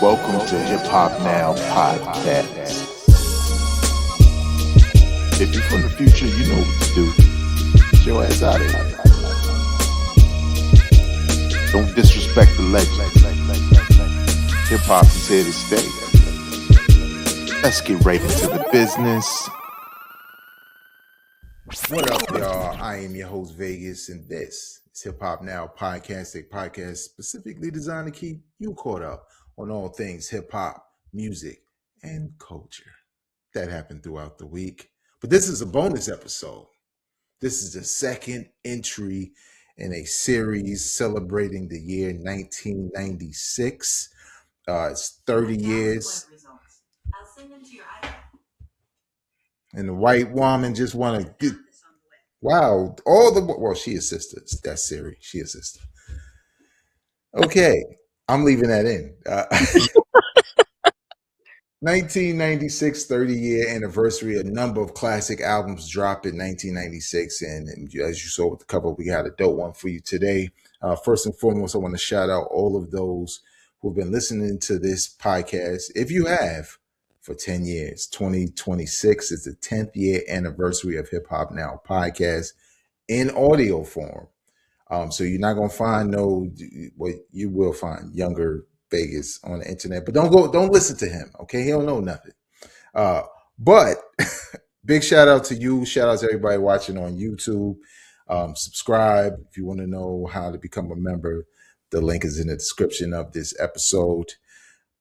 Welcome to Hip Hop Now Podcast. If you're from the future, you know what to do. Get your ass out of here. Don't disrespect the legend. Hip Hop is here to stay. Let's get right into the business. What up, y'all? I am your host, Vegas, and this is Hip Hop Now Podcast, a podcast specifically designed to keep you caught up on all things hip hop, music, and culture. That happened throughout the week. But this is a bonus episode. This is the second entry in a series celebrating the year 1996. It's 30 years. I'll send them to your iPad. And the white woman just want to get, wow, she is sister. That's Siri. She is sister. Okay, I'm leaving that in. 1996, 30-year anniversary. A number of classic albums dropped in 1996. And as you saw with the cover, we got a dope one for you today. First and foremost, I want to shout out all of those who've been listening to this podcast. If you have, for 10 years, 2026 is the 10th year anniversary of Hip Hop Now Podcast in audio form. So you're not going to find you will find younger Vegas on the internet, but don't listen to him. Okay. He don't know nothing. But big shout out to you. Shout out to everybody watching on YouTube. Subscribe if you want to know how to become a member. The link is in the description of this episode.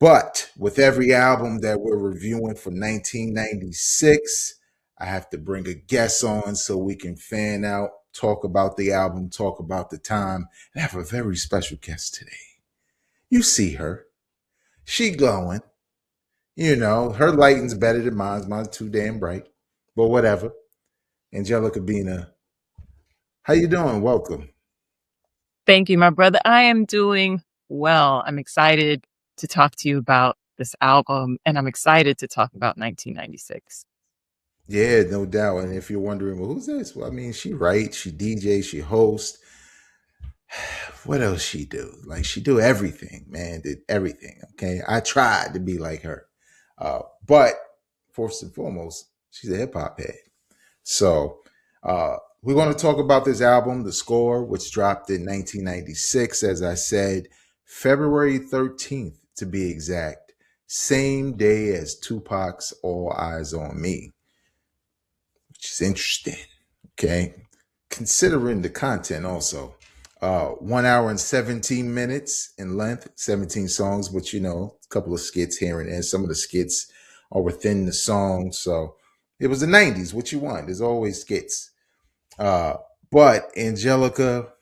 But with every album that we're reviewing for 1996, I have to bring a guest on so we can fan out, talk about the album, talk about the time, and I have a very special guest today. You see her. She glowing. You know, her lighting's better than mine. Mine's too damn bright. But whatever. Angelica Bina, how you doing? Welcome. Thank you, my brother. I am doing well. I'm excited to talk to you about this album, and I'm excited to talk about 1996. Yeah, no doubt. And if you're wondering, well, who's this? Well, I mean, she writes, she DJs, she hosts. What else she do? Like, she do everything, man. Did everything. Okay, I tried to be like her, but first and foremost, she's a hip hop head. So we're going to talk about this album, The Score, which dropped in 1996. As I said, February 13th to be exact, same day as Tupac's All Eyes on Me, which is interesting. Okay, considering the content also. 1 hour and 17 minutes in length, 17 songs, but a couple of skits here and there. Some of the skits are within the song. So it was the 90s. What you want? There's always skits. But Angelica,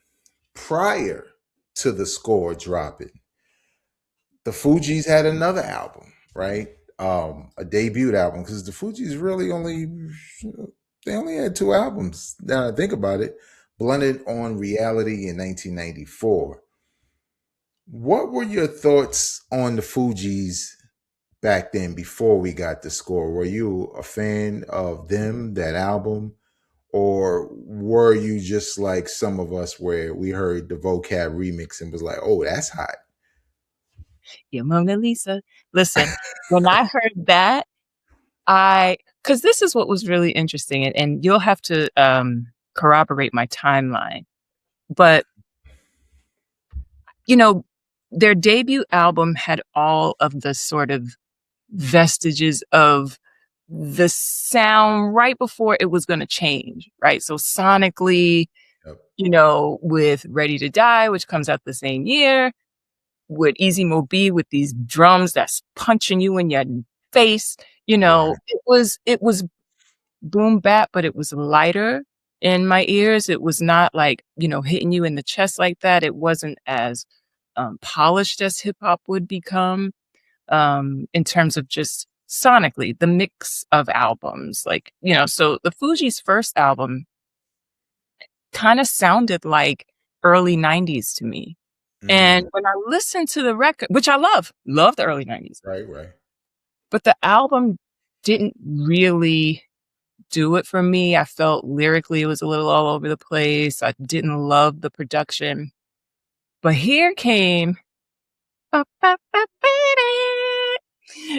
prior to The Score dropping, the Fugees had another album, right? A debut album, because the Fugees really only had two albums. Now I think about it. Blunted on Reality in 1994. What were your thoughts on the Fugees back then before we got The Score? Were you a fan of them, that album? Or were you just like some of us where we heard the Vocab remix and was like, oh, that's hot? Yeah, Mona Lisa. Listen, when I heard that, because this is what was really interesting, and you'll have to corroborate my timeline. But, their debut album had all of the sort of vestiges of the sound right before it was going to change, right? So sonically, Yep. With Ready to Die, which comes out the same year, with Easy Mo B with these drums that's punching you in your face, Right. it was boom bap, but it was lighter in my ears. It was not like, hitting you in the chest like that. It wasn't as polished as hip hop would become in terms of just sonically, the mix of albums. Like, so the Fugees' first album kind of sounded like early 90s to me. And when I listened to the record, which I love the early 90s. Right. But the album didn't really do it for me. I felt lyrically it was a little all over the place. I didn't love the production. But here came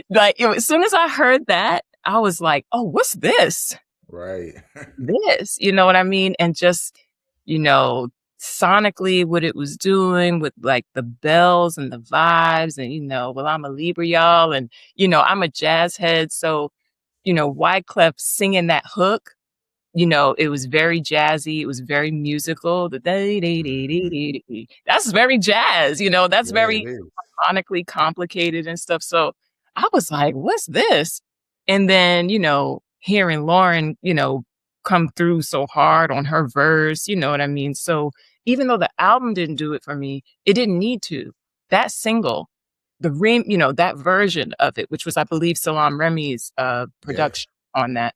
Like, as soon as I heard that, I was like, "Oh, what's this?" Right. This, you know what I mean? And just, you know, sonically what it was doing with like the bells and the vibes and, well, I'm a Libra, y'all. And, I'm a jazz head. So, Wyclef singing that hook, it was very jazzy. It was very musical. The that's very jazz, that's Yeah, it very is. sonically complicated and stuff. So I was like, what's this? And then, hearing Lauryn, come through so hard on her verse, you know what I mean? So even though the album didn't do it for me, it didn't need to. That single, that version of it, which was, I believe, Salaam Remi's Yeah. production on that.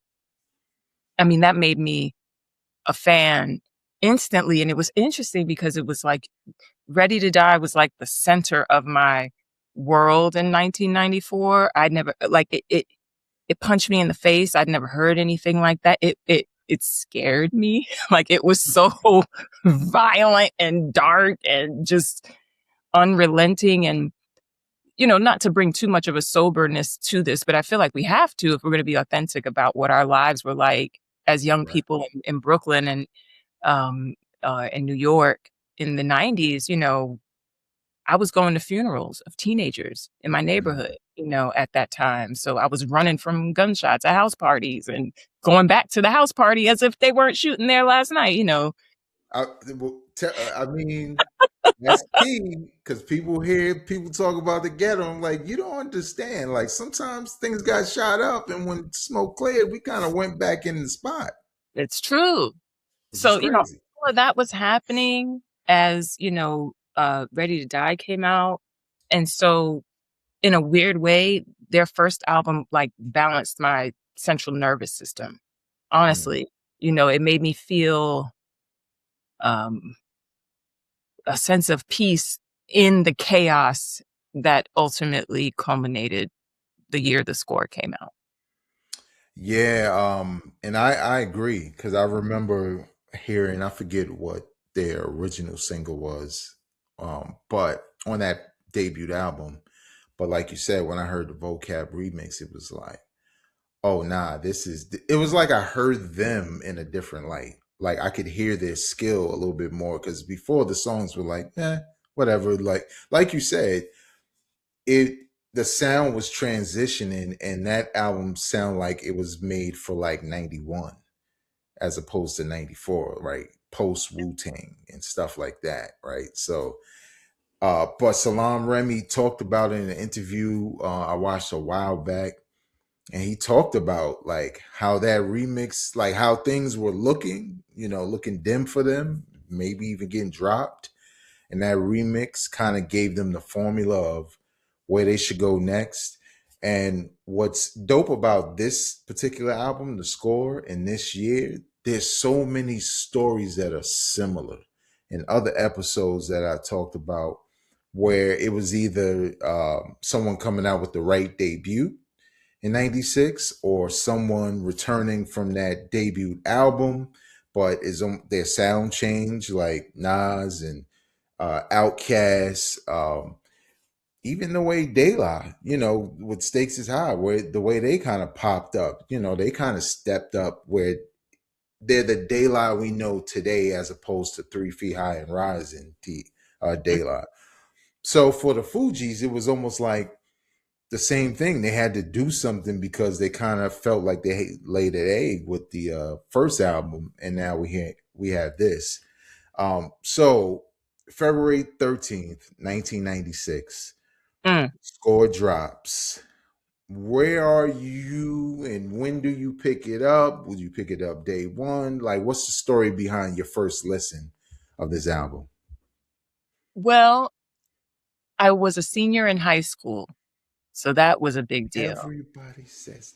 I mean, that made me a fan instantly. And it was interesting because it was like Ready to Die was like the center of my world in 1994. I'd never like it punched me in the face. I'd never heard anything like that. It scared me. Like it was so violent and dark and just unrelenting and not to bring too much of a soberness to this, but I feel like we have to if we're going to be authentic about what our lives were like as young Right. people in Brooklyn and in New York in the 90s. I was going to funerals of teenagers in my neighborhood, at that time. So I was running from gunshots at house parties and going back to the house party as if they weren't shooting there last night. I mean, that's key because people hear people talk about the ghetto. I'm like, you don't understand. Like sometimes things got shot up, and when smoke cleared, we kind of went back in the spot, It's true. which is So, crazy. all of that was happening as, Ready to Die came out. And so in a weird way, their first album like balanced my central nervous system. Mm. Honestly, it made me feel um, a sense of peace in the chaos that ultimately culminated the year the score came out. Yeah, and I agree because I remember hearing, I forget what their original single was, but on that debut album. But like you said, when I heard the Vocab remix, it was like, oh nah, it was like I heard them in a different light. Like I could hear their skill a little bit more because before the songs were like, whatever. Like you said, it the sound was transitioning and that album sounded like it was made for like 91 as opposed to 94, right? Post Wu-Tang and stuff like that, right? So but Salaam Remi talked about it in an interview I watched a while back, and he talked about like how that remix, like how things were looking, looking dim for them, maybe even getting dropped, and that remix kind of gave them the formula of where they should go next. And what's dope about this particular album, the score, in this year, there's so many stories that are similar in other episodes that I talked about, where it was either someone coming out with the right debut in 96 or someone returning from that debut album but is on their sound change, like Nas and Outkast, even the way De La, with Stakes is High, where the way they kind of popped up, they kind of stepped up where they're the De La we know today as opposed to 3 Feet High and Rising De La. So for the Fugees, it was almost like the same thing. They had to do something because they kind of felt like they laid an egg with the first album, and now we have this. So February 13th, 1996, Mm. score drops. Where are you and when do you pick it up? Would you pick it up day one? Like, what's the story behind your first listen of this album? Well, I was a senior in high school, so that was a big deal. Everybody says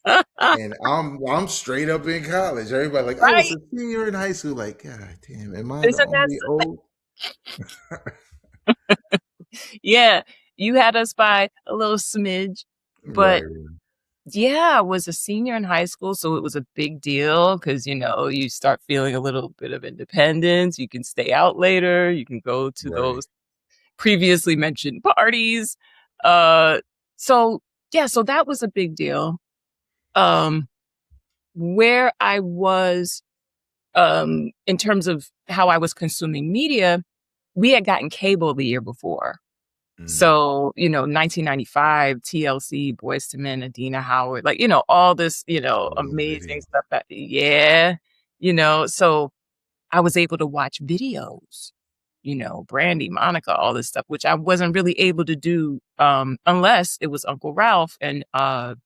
that. And I'm straight up in college. Everybody like, oh, it's Right? a senior in high school. Like, God damn, am I the Isn't that only old? yeah, you had us by a little smidge, but Right. yeah, I was a senior in high school, so it was a big deal because, you start feeling a little bit of independence. You can stay out later. You can go to Right. those previously mentioned parties. Uh, So yeah, so that was a big deal. Where I was in terms of how I was consuming media, we had gotten cable the year before. Mm, So, 1995, TLC, Boyz II Men, Adina Howard, like, all this, all those amazing videos. stuff so I was able to watch videos, Brandy, Monica, all this stuff, which I wasn't really able to do, unless it was Uncle Ralph and, of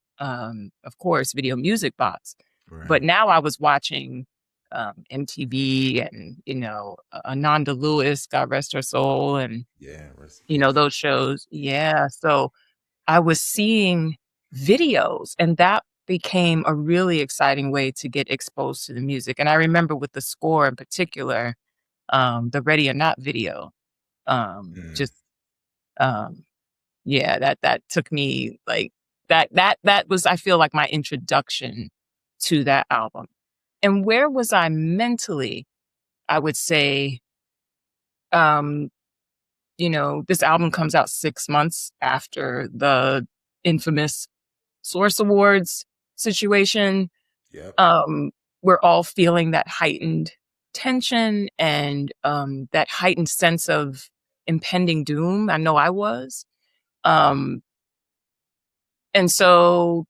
course, Video Music Box. Right. But now I was watching, MTV and, Ananda Lewis, God rest her soul, and, Yeah. Rest in peace. those shows. Yeah. So I was seeing videos, and that became a really exciting way to get exposed to the music. And I remember with the score in particular, the Ready or Not video, Mm, just, um, yeah, that took me like that was, I feel like, my introduction to that album. And where was I mentally? I would say, um, this album comes out 6 months after the infamous Source Awards situation. yep. Um, we're all feeling that heightened tension and that heightened sense of impending doom. I know I was. Um, and so,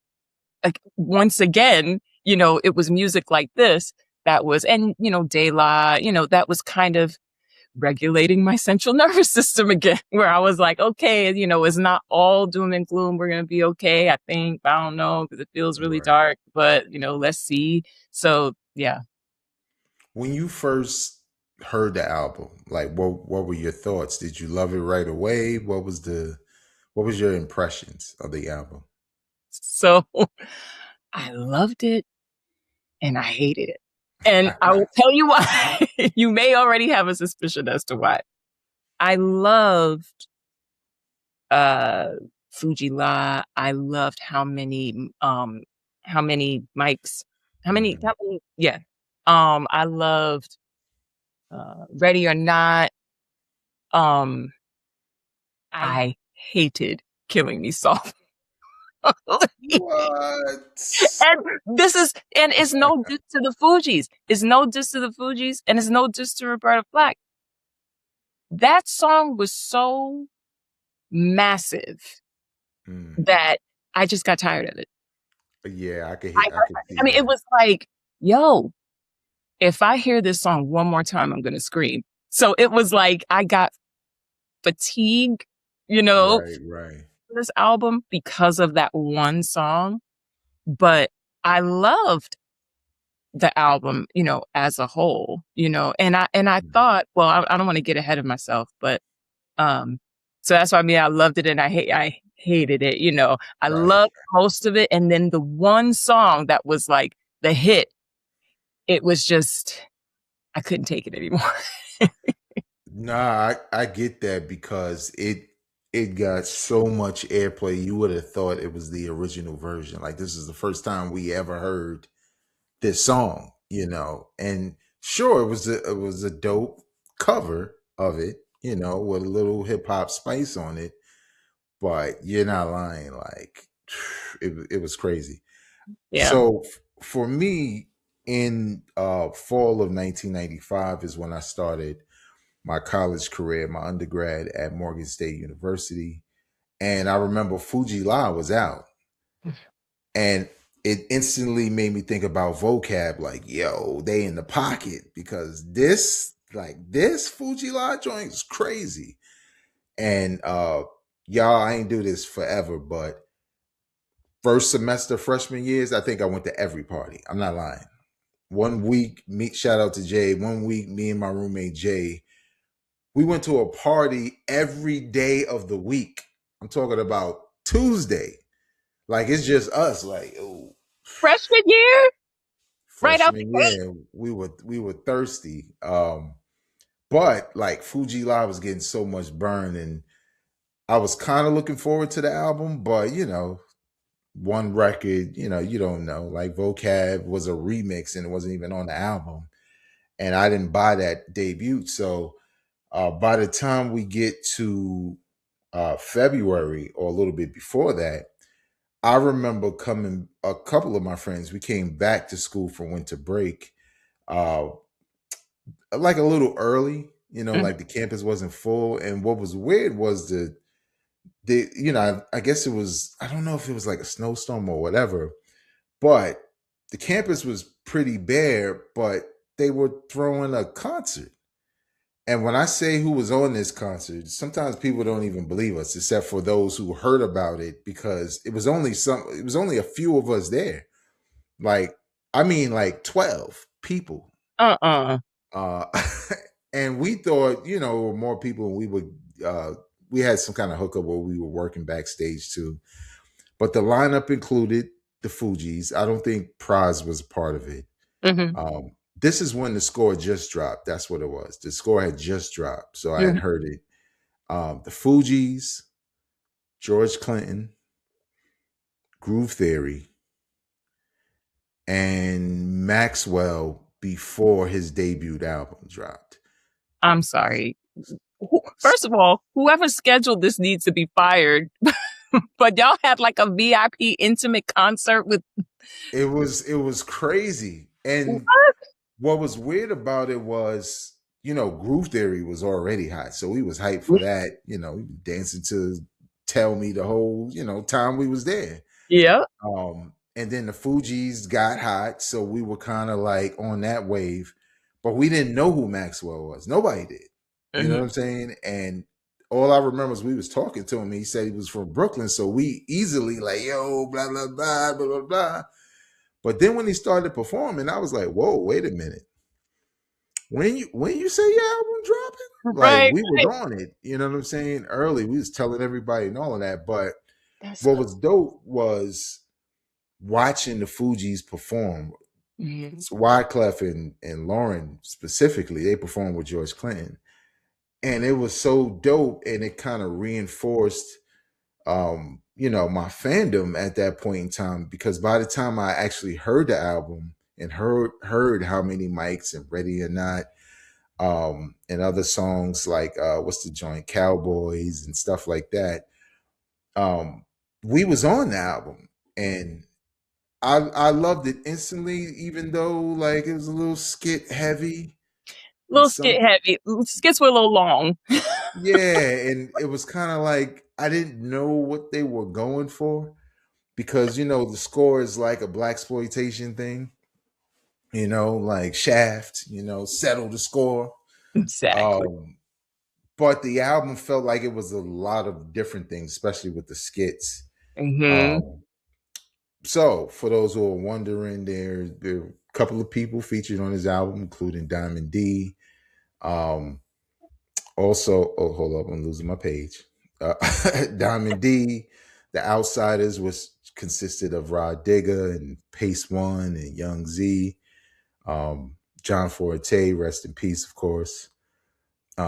like, once again, it was music like this that was, and, De La, that was kind of regulating my central nervous system again, where I was like, okay, it's not all doom and gloom. We're going to be okay. I think, I don't know, because it feels really Right. dark, but, let's see. So, yeah. When you first heard the album, like what were your thoughts? Did you love it right away? What was your impressions of the album? So I loved it and I hated it. And I will tell you why. You may already have a suspicion as to why. I loved uh fugee-la. I loved how many mics, Mhm. yeah. I loved Ready or Not. Um I hated Killing Me Softly. What? And it's no diss to the Fugees. It's no diss to the Fugees, and it's no diss to Roberta Flack. That song was so massive Mm. that I just got tired of it. Yeah, I I could see I mean, it that. was like, yo, if I hear this song one more time, I'm gonna scream. So it was like I got fatigue, you know, Right, right. this album because of that one song. But I loved the album, as a whole, and I Mhm. thought, well, I don't want to get ahead of myself, but um, so that's why I loved it and I hated it, I Right. loved most of it, and then the one song that was like the hit, it was just I couldn't take it anymore. Nah, I get that because it got so much airplay. You would have thought it was the original version. Like this is the first time we ever heard this song, And sure, it was a dope cover of it, with a little hip hop spice on it. But you're not lying. Like it was crazy. Yeah. So for me, in fall of 1995 is when I started my college career, my undergrad at Morgan State University. And I remember Fugee-la was out. And it instantly made me think about Vocab, like, yo, they in the pocket because this Fugee-la joint is crazy. And y'all, I ain't do this forever, but first semester freshman years, I think I went to every party. I'm not lying. One week, shout out to Jay. One week, me and my roommate Jay, we went to a party every day of the week. I'm talking about Tuesday. Like it's just us. Like, oh, Freshman year, right out the freshman gate. year, we were thirsty. But like Fugee-la was getting so much burn, and I was kind of looking forward to the album, but one record, you don't know. Like Vocab was a remix and it wasn't even on the album. And I didn't buy that debut. So by the time we get to February or a little bit before that, I remember coming. A couple of my friends, we came back to school for winter break, uh, like a little early. Mm, Like the campus wasn't full, and what was weird was I guess it was. I don't know if it was like a snowstorm or whatever, but the campus was pretty bare. But they were throwing a concert. And when I say who was on this concert, sometimes people don't even believe us, except for those who heard about it, because it was only a few of us there. Like, I mean, like 12 people. uh-uh. Uh and we thought, more people, and we had some kind of hookup where we were working backstage too. But the lineup included the Fugees. I don't think Praz was a part of it. Hmm. This is when the score just dropped. That's what it was. The score had just dropped, so I had Hmm. heard it. The Fugees, George Clinton, Groove Theory, and Maxwell before his debut album dropped. I'm sorry. First of all, whoever scheduled this needs to be fired. But y'all had like a VIP intimate concert with It was crazy. what? And what was weird about it was, Groove Theory was already hot. So we was hyped for that. We were dancing to Tell Me the whole, time we was there. Yeah. And then the Fugees got hot. So we were kind of like on that wave. But we didn't know who Maxwell was. Nobody did. You know Hmm. what I'm saying? And all I remember is we was talking to him. He said he was from Brooklyn. So we easily like, yo, blah, blah, blah, blah, blah, blah. But then when he started performing, I was like, whoa, wait a minute. When you say your album dropping, like Right, we was right. on it, you know what I'm saying? Early, we was telling everybody and all of that. But That's what was dope was watching the Fugees perform. Mhm. So Wyclef and Lauren specifically, they performed with George Clinton. And it was so dope, and it kind of reinforced my fandom at that point in time, because by the time I actually heard the album and heard How Many Mics and Ready or Not, and other songs like what's the joint, Cowboys and stuff like that, um, we was on the album, and I loved it instantly, even though like it was a little skit heavy and Little skit heavy. Skits were a little long. yeah, and it was kind of like I didn't know what they were going for, because the score is like a black exploitation thing, like Shaft, settle the score. Exactly. Um, but the album felt like it was a lot of different things, especially with the skits. Hmm. Um, so for those who are wondering, there are a couple of people featured on his album, including Diamond D. Um, Also, oh, hold up, I'm losing my page. Diamond D, The Outsiders, was consisted of Rod Digger and Pace One and Young Z. John Forte, rest in peace, of course.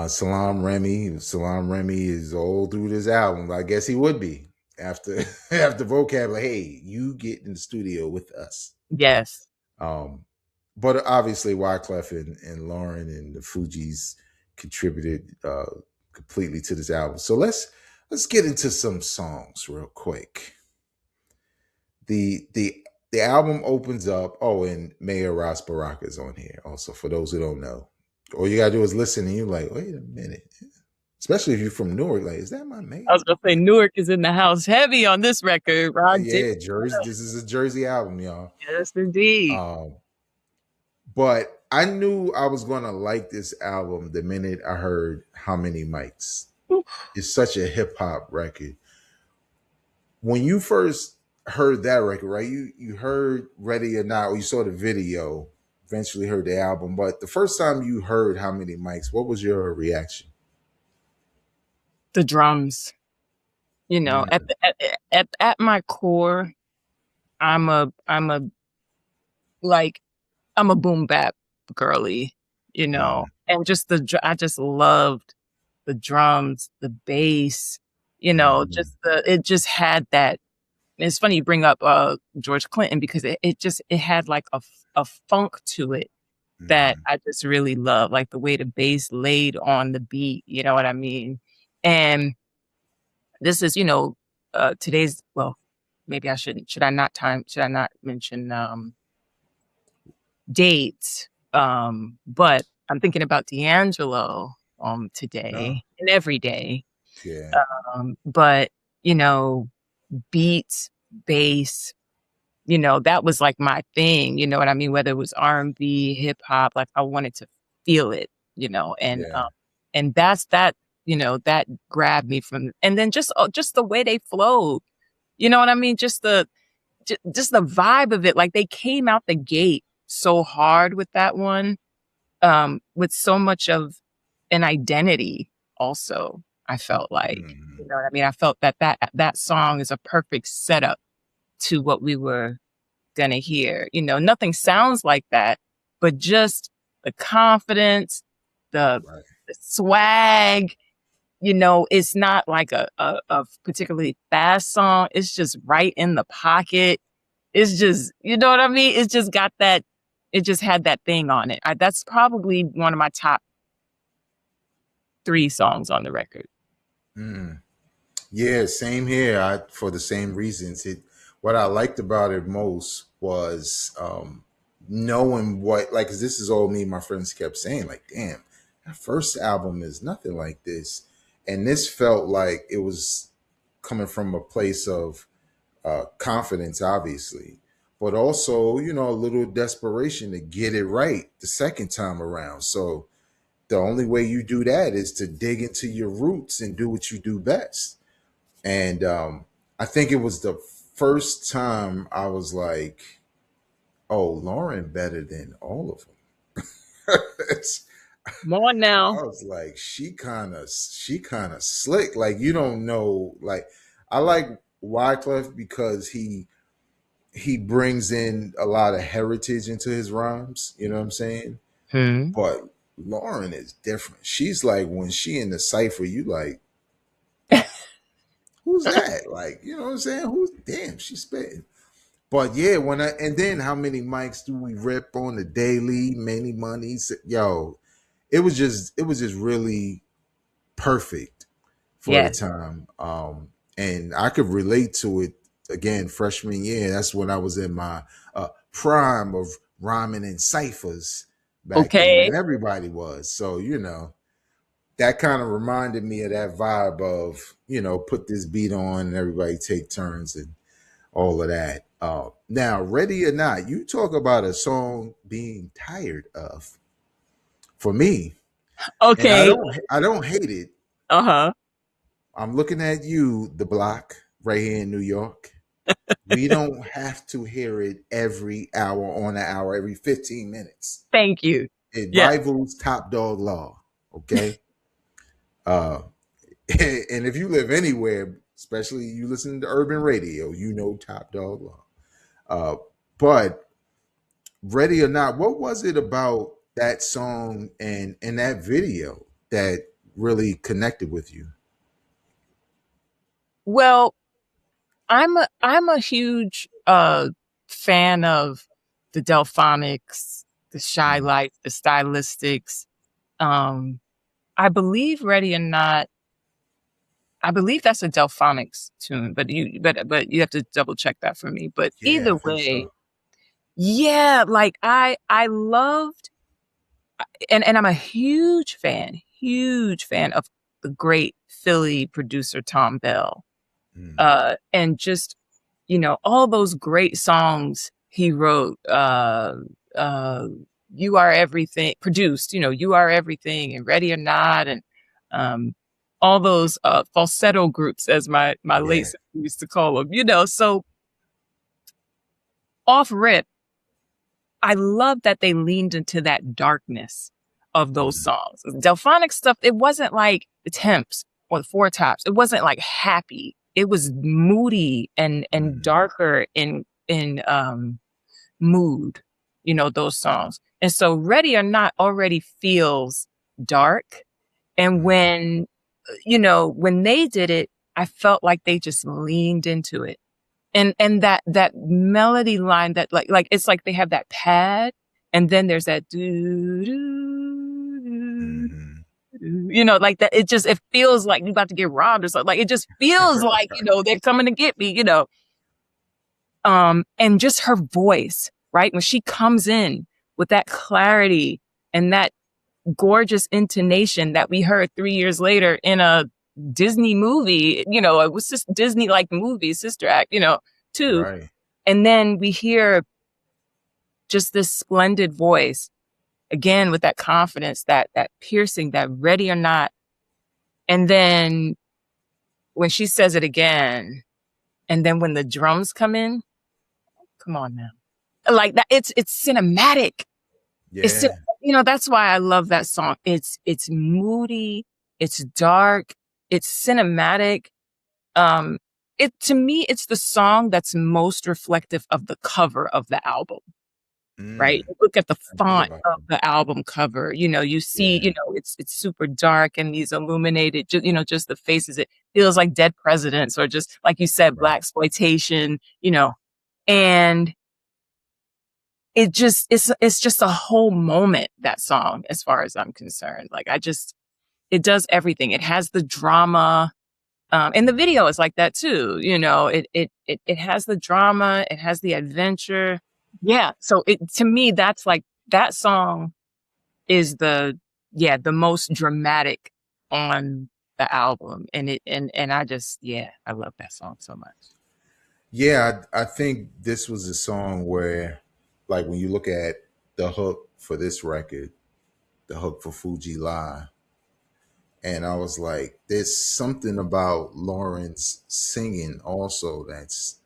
Salaam Remi. Salaam Remi is all through this album. I guess he would be after after Vocab. Like, hey, you get in the studio with us. Yes. Um, but obviously, Wyclef and Lauren and the Fugees contributed completely to this album. So let's get into some songs real quick. The album opens up. Oh, and Mayor Ras Baraka is on here also. For those who don't know, all you gotta do is listen, and you're like, wait a minute. Especially if you're from Newark, like, is that my mayor? I was gonna say Newark is in the house heavy on this record. Rod Digger. Yeah, Jersey. This is a Jersey album, y'all. Yes, indeed. Um, But I knew I was going to like this album the minute I heard How Many Mics. It's such a hip hop record. When you first heard that record, right? You heard Ready or Not, or you saw the video, eventually heard the album. But the first time you heard How Many Mics, what was your reaction? The drums. At Mm, at my core, I'm a like I'm a boom bap girly, mm, and just I just loved the drums, the bass, mm, just it just had that. It's funny you bring up George Clinton, because it had like a funk to it that mm, I just really love, like the way the bass laid on the beat, you know what I mean? And this is, today's, well, maybe I shouldn't, should I not mention dates? But I'm thinking about D'Angelo No. today and every day. Yeah. But, beats, bass, that was like my thing, you know what I mean? Whether it was R&B, hip hop, like I wanted to feel it, Yeah. and that's that, that grabbed me from, and then just the way they flowed, you know what I mean? Just the vibe of it. Like they came out the gate so hard with that one, with so much of an identity also, I felt like, Mhm. you know what I mean? I felt that song is a perfect setup to what we were gonna hear. Nothing sounds like that, but just the confidence, the, Right. the swag, it's not like a particularly fast song. It's just right in the pocket. It's just, you know what I mean? It's just got that, it just had that thing on it. That's probably one of my top 3 songs on the record. Mm. Yeah, same here. For the same reasons. What I liked about it most was knowing what, like, 'cause this is all me and my friends kept saying, like, damn, that first album is nothing like this. And this felt like it was coming from a place of confidence, obviously, but also, a little desperation to get it right the second time around. So the only way you do that is to dig into your roots and do what you do best. And I think it was the first time I was like, "Oh, Lauren better than all of them." Come on now. I was like, she kind of slick. Like you don't know. Like I like Wyclef because he brings in a lot of heritage into his rhymes. You know what I'm saying? Hmm. But Lauren is different. She's like when she in the cipher, you like, who's that? Like, you know what I'm saying? Who's damn? She's spitting. But yeah, and then how many mics do we rip on the daily? Many monies, yo. It was just really perfect for the Yes. time. And I could relate to it again, freshman year. That's when I was in my prime of rhyming in ciphers back then, Okay. and everybody was. So, that kind of reminded me of that vibe of, put this beat on and everybody take turns and all of that. Now, Ready or Not, you talk about a song being tired of. For me, and I Okay. don't hate it. Uh-huh. I'm looking at you, the block right here in New York. We don't have to hear it every hour on an hour, every 15 minutes. Thank you. It Yeah. rivals Top Dog Law. Okay. uh and if you live anywhere, especially you listen to urban radio, you know Top Dog Law. But Ready or Not, what was it about that song and that video that really connected with you? Well, I'm a huge fan of the Delphonics, the Shy Mm. Lights, the Stylistics. I believe Ready or Not, I believe that's a Delphonics tune, but you have to double check that for me. But Yeah, either I think way, so. yeah, like I loved, and I'm a huge fan of the great Philly producer Tom Bell. Mm. And just, all those great songs he wrote, uh, You Are Everything, produced, You Are Everything and Ready or Not, and um, all those falsetto groups, as my late Yeah. sister used to call them, so off rip, I love that they leaned into that darkness of those Mm. songs. Delphonic stuff, it wasn't like the Temps or the Four Tops. It wasn't like happy. It was moody and Mm. darker in mood, those songs. And so Ready or Not already feels dark. And Mm. when they did it, I felt like they just leaned into it. And that melody line that like it's like they have that pad and then there's that do do Mhm. like that. It feels like you're about to get robbed or something. Like, it just feels like, they're coming to get me, and just her voice, right? When she comes in with that clarity and that gorgeous intonation that we heard 3 years later in a Disney movie, it was just Disney like movie, Sister Act, too. Right. And then we hear just this splendid voice again with that confidence, that piercing, that ready or not. And then when she says it again, and then when the drums come in, come on now. Like that, it's cinematic. Yeah. It's, that's why I love that song. It's moody, it's dark, it's cinematic. To me, it's the song that's most reflective of the cover of the album. Right? Look at the font of the album cover. You see, it's super dark and these illuminated, just the faces. It feels like Dead Presidents, or just like you said, blaxploitation, and it's just a whole moment, that song, as far as I'm concerned. Like, it does everything. It has the drama. And the video is like that too. It has the drama, it has the adventure. Yeah. So to me, that's like, that song is the most dramatic on the album. And I love that song so much. Yeah, I think this was a song where, like, when you look at the hook for this record, the hook for Fugee-la, and I was like, there's something about Lauryn's singing also that's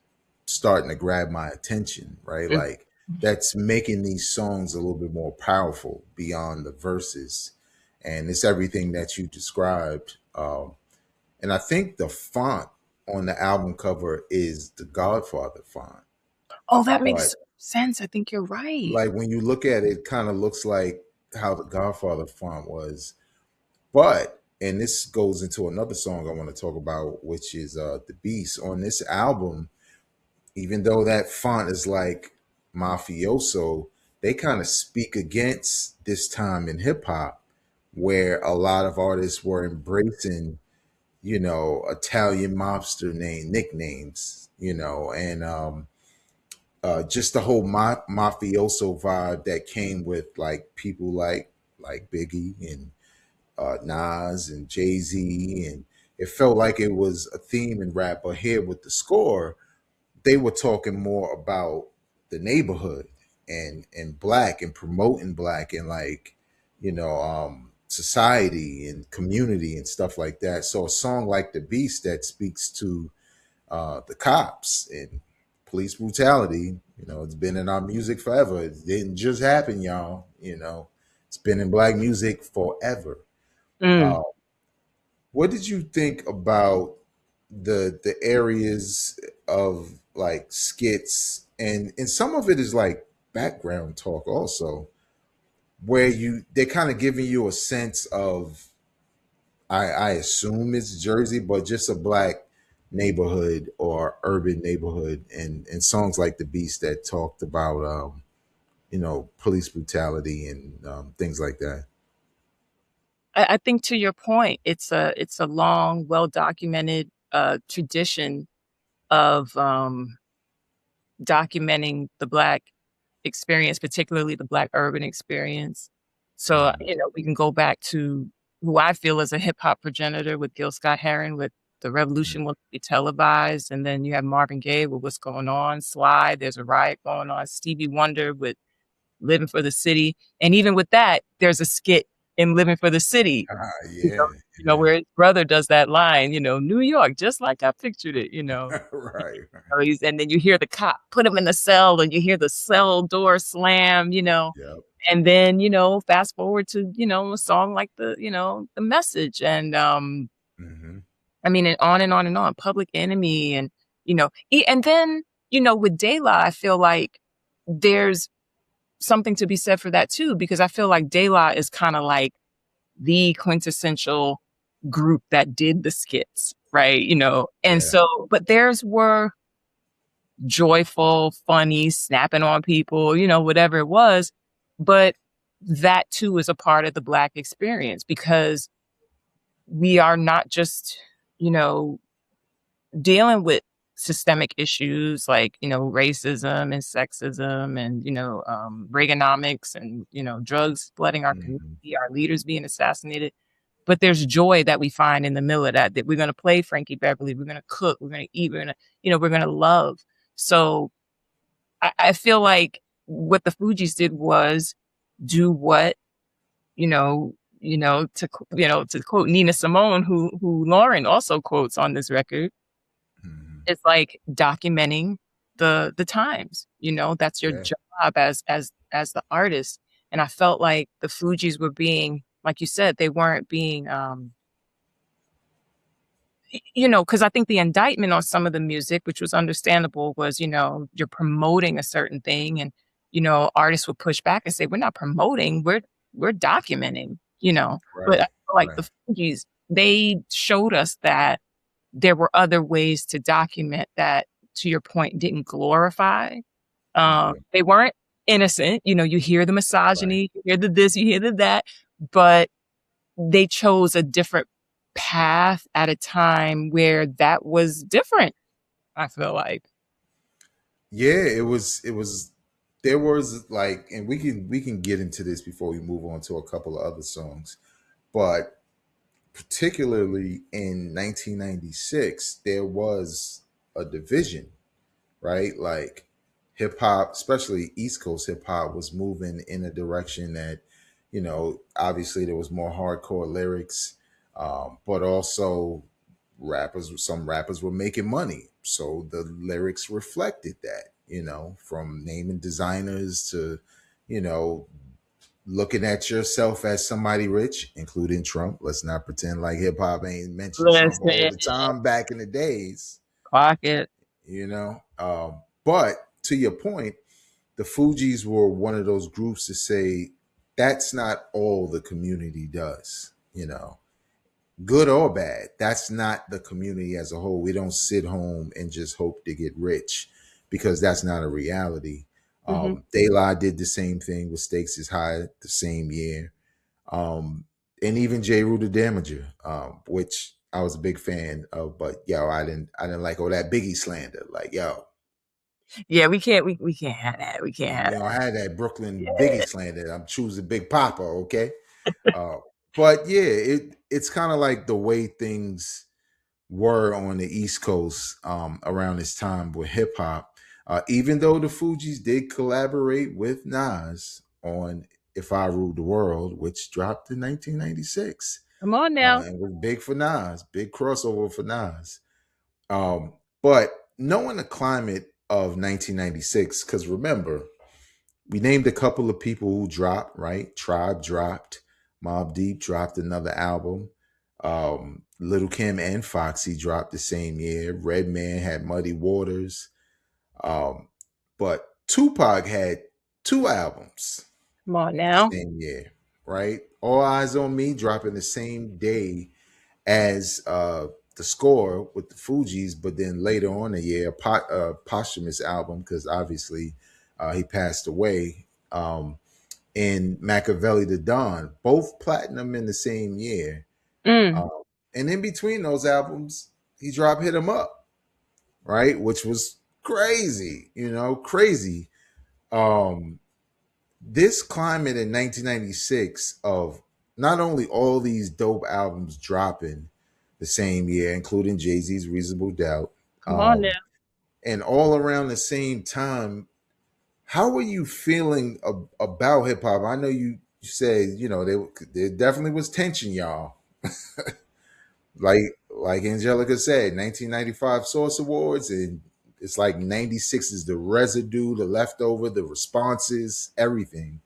starting to grab my attention, right? Mm. Like, that's making these songs a little bit more powerful beyond the verses. And it's everything that you described. And I think the font on the album cover is the Godfather font. Oh, that makes sense. I think you're right. Like, when you look at it, it kind of looks like how the Godfather font was. But, and this goes into another song I want to talk about, which is The Beast. On this album, even though that font is like mafioso, they kind of speak against this time in hip hop where a lot of artists were embracing, Italian mobster nicknames, and just the whole mafioso vibe that came with, like, people like Biggie and Nas and Jay-Z, and it felt like it was a theme in rap. But here with the score, they were talking more about the neighborhood and black, and promoting black, and, like, society and community and stuff like that. So a song like The Beast that speaks to the cops and police brutality, it's been in our music forever. It didn't just happen, y'all. It's been in black music forever. What did you think about the areas of, like, skits, and some of it is like background talk also, where they're kind of giving you a sense of, I assume it's Jersey, but just a black neighborhood or urban neighborhood, and songs like The Beast that talked about police brutality and things like that. I think, to your point, it's a long, well documented tradition of documenting the Black experience, particularly the Black urban experience. So, we can go back to who I feel is a hip hop progenitor with Gil Scott-Heron with The Revolution Will Be Televised. And then you have Marvin Gaye with What's Going On, Sly, There's a Riot Going On, Stevie Wonder with Living for the City. And even with that, there's a skit in Living for the City. Where his brother does that line, New York, just like I pictured it, Right. And then you hear the cop put him in the cell, and you hear the cell door slam, Yep. and then, fast forward to, a song like the Message, and I mean, and on and on and on, Public Enemy, and, and then, with De La, I feel like there's something to be said for that too, because I feel like De La is kind of like the quintessential group that did the skits, right? And so, but theirs were joyful, funny, snapping on people, whatever it was. But that too is a part of the Black experience, because we are not just, dealing with systemic issues like, racism and sexism and, Reaganomics and, drugs flooding our Mhm. community, our leaders being assassinated. But there's joy that we find in the middle of that we're going to play Frankie Beverly. We're going to cook. We're going to eat. We're going to, we're going to love. So I feel like what the Fugees did was do what, to quote Nina Simone, who Lauren also quotes on this record. Mhm. It's like documenting the times, that's your Yeah. job as the artist. And I felt like the Fugees were being, like you said, they weren't being, because I think the indictment on some of the music, which was understandable, was, you're promoting a certain thing. And, artists would push back and say, we're not promoting, we're documenting, But I Right. feel like Right. the Fugees, they showed us that there were other ways to document that, to your point, didn't glorify. Mhm. They weren't innocent. You hear the Right. misogyny, you hear the this, you hear the that, but they chose a different path at a time where that was different, I feel like. Yeah, it was there was like, and we can get into this before we move on to a couple of other songs, but particularly in 1996 there was a division, right? Like hip hop, especially East Coast hip hop, was moving in a direction that, obviously there was more hardcore lyrics, but also some rappers were making money. So the lyrics reflected that, from naming designers to, you know, looking at yourself as somebody rich, including Trump. Let's not pretend like hip hop ain't mentioned Trump all Listen, the time back in the days, clock it. you know. But to your point, the Fugees were one of those groups to say that's not all the community does, good or bad. That's not the community as a whole. We don't sit home and just hope to get rich, because that's not a reality. Hmm. De La did the same thing with Stakes is High the same year. Um, and even J. Rue the Damager, which I was a big fan of, but I didn't like all that Biggie slander. Like, yo, Yeah, we can't have that. We can't have we don't that. have that Brooklyn Biggie Yeah. slander. I'm choosing Big Papa, okay? Uh, but yeah, it's kind of like the way things were on the East Coast around this time with hip hop. Even though the Fugees did collaborate with Nas on "If I Ruled the World," which dropped in 1996, Come on now. and was big for Nas, big crossover for Nas. But knowing the climate of 1996, because remember, we named a couple of people who dropped, right? Tribe dropped, Mobb Deep dropped another album. Little Kim and Foxy dropped the same year. Redman had Muddy Waters. Um, but Tupac had two albums Come on the now. same year, right? All Eyes on Me dropping the same day as the Score with the Fugees, but then later on the year, a posthumous album, because obviously he passed away. In Machiavelli the Dawn, both platinum in the same year. Mm. Um, and in between those albums, he dropped Hit 'Em Up, right? Which was crazy, crazy. Um, this climate in 1996 of not only all these dope albums dropping the same year, including Jay-Z's Reasonable Doubt, Come on um, now. and all around the same time, how were you feeling about hip hop? I know you said, there definitely was tension, y'all. Like Angelica said, 1995 Source Awards, and it's like 96 is the residue, the leftover, the responses, everything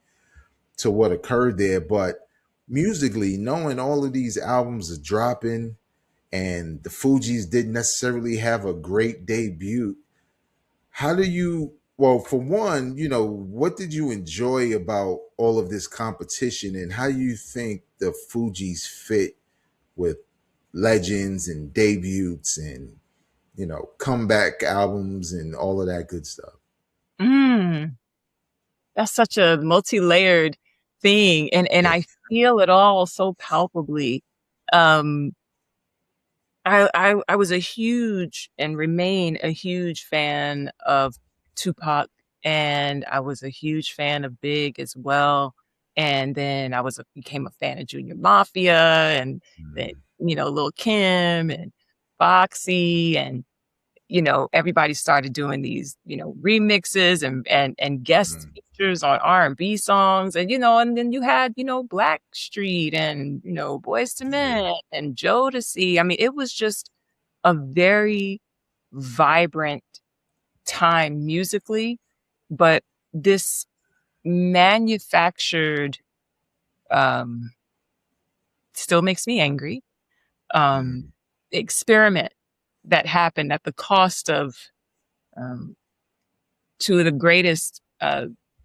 to what occurred there. But musically, knowing all of these albums are dropping and the Fugees didn't necessarily have a great debut, how do you, well, for one, what did you enjoy about all of this competition, and how do you think the Fugees fit with legends and debuts and comeback albums and all of that good stuff? Mm. That's such a multi-layered thing. And Yeah. I feel it all so palpably. Um, I was a huge and remain a huge fan of Tupac, and I was a huge fan of Big as well. And then became a fan of Junior Mafia, and then Mm, Lil Kim and Foxy, and everybody started doing these, remixes and guest mm, features on R&B songs. And then you had, Blackstreet and, Boyz II yeah. Men and Jodeci. I mean, it was just a very vibrant time musically, but this manufactured, um, still makes me angry, um, Mm, experiment that happened at the cost of, um, two of the greatest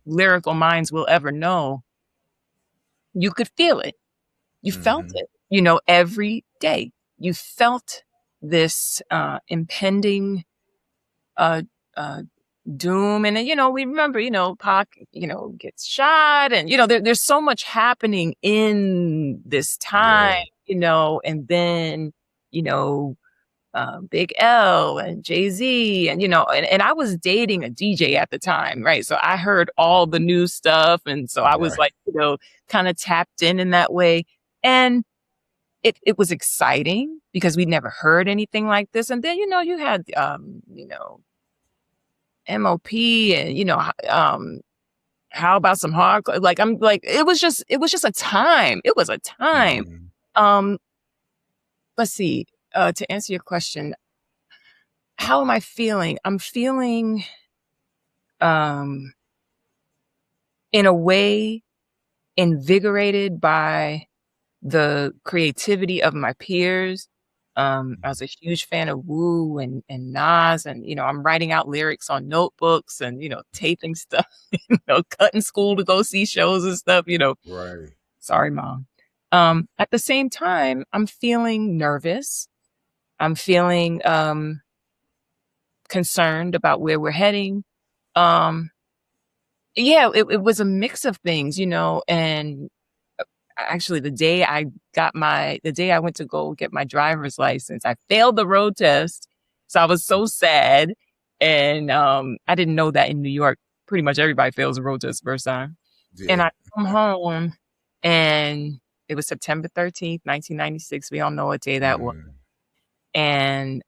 lyrical minds we'll ever know. You could feel it. You felt mhm, it, every day. You felt this impending uh, uh, doom. And then, we remember, Pac, gets shot. And, there's so much happening in this time, yeah. and then, you know, Big L and Jay-Z and and I was dating a DJ at the time, right? So I heard all the new stuff, and so I was Right. like, kind of tapped in that way. And it was exciting because we'd never heard anything like this. And then you had MOP and how about some hardcore? Like I'm like it was just a time. It was a time. Mhm, Um let's see. To answer your question, how am I feeling? I'm feeling, um, in a way, invigorated by the creativity of my peers. I mhm. was a huge fan of Wu and Nas, and I'm writing out lyrics on notebooks and taping stuff, cutting school to go see shows and stuff. Right. Sorry, mom. At the same time, I'm feeling nervous. I'm feeling concerned about where we're heading. Um, yeah, it was a mix of things, and actually the day I went to go get my driver's license, I failed the road test. So I was so sad. And I didn't know that in New York, pretty much everybody fails the road test first time. And Yeah. I come home and it was September 13th, 1996. We all know what day that was. Mm, And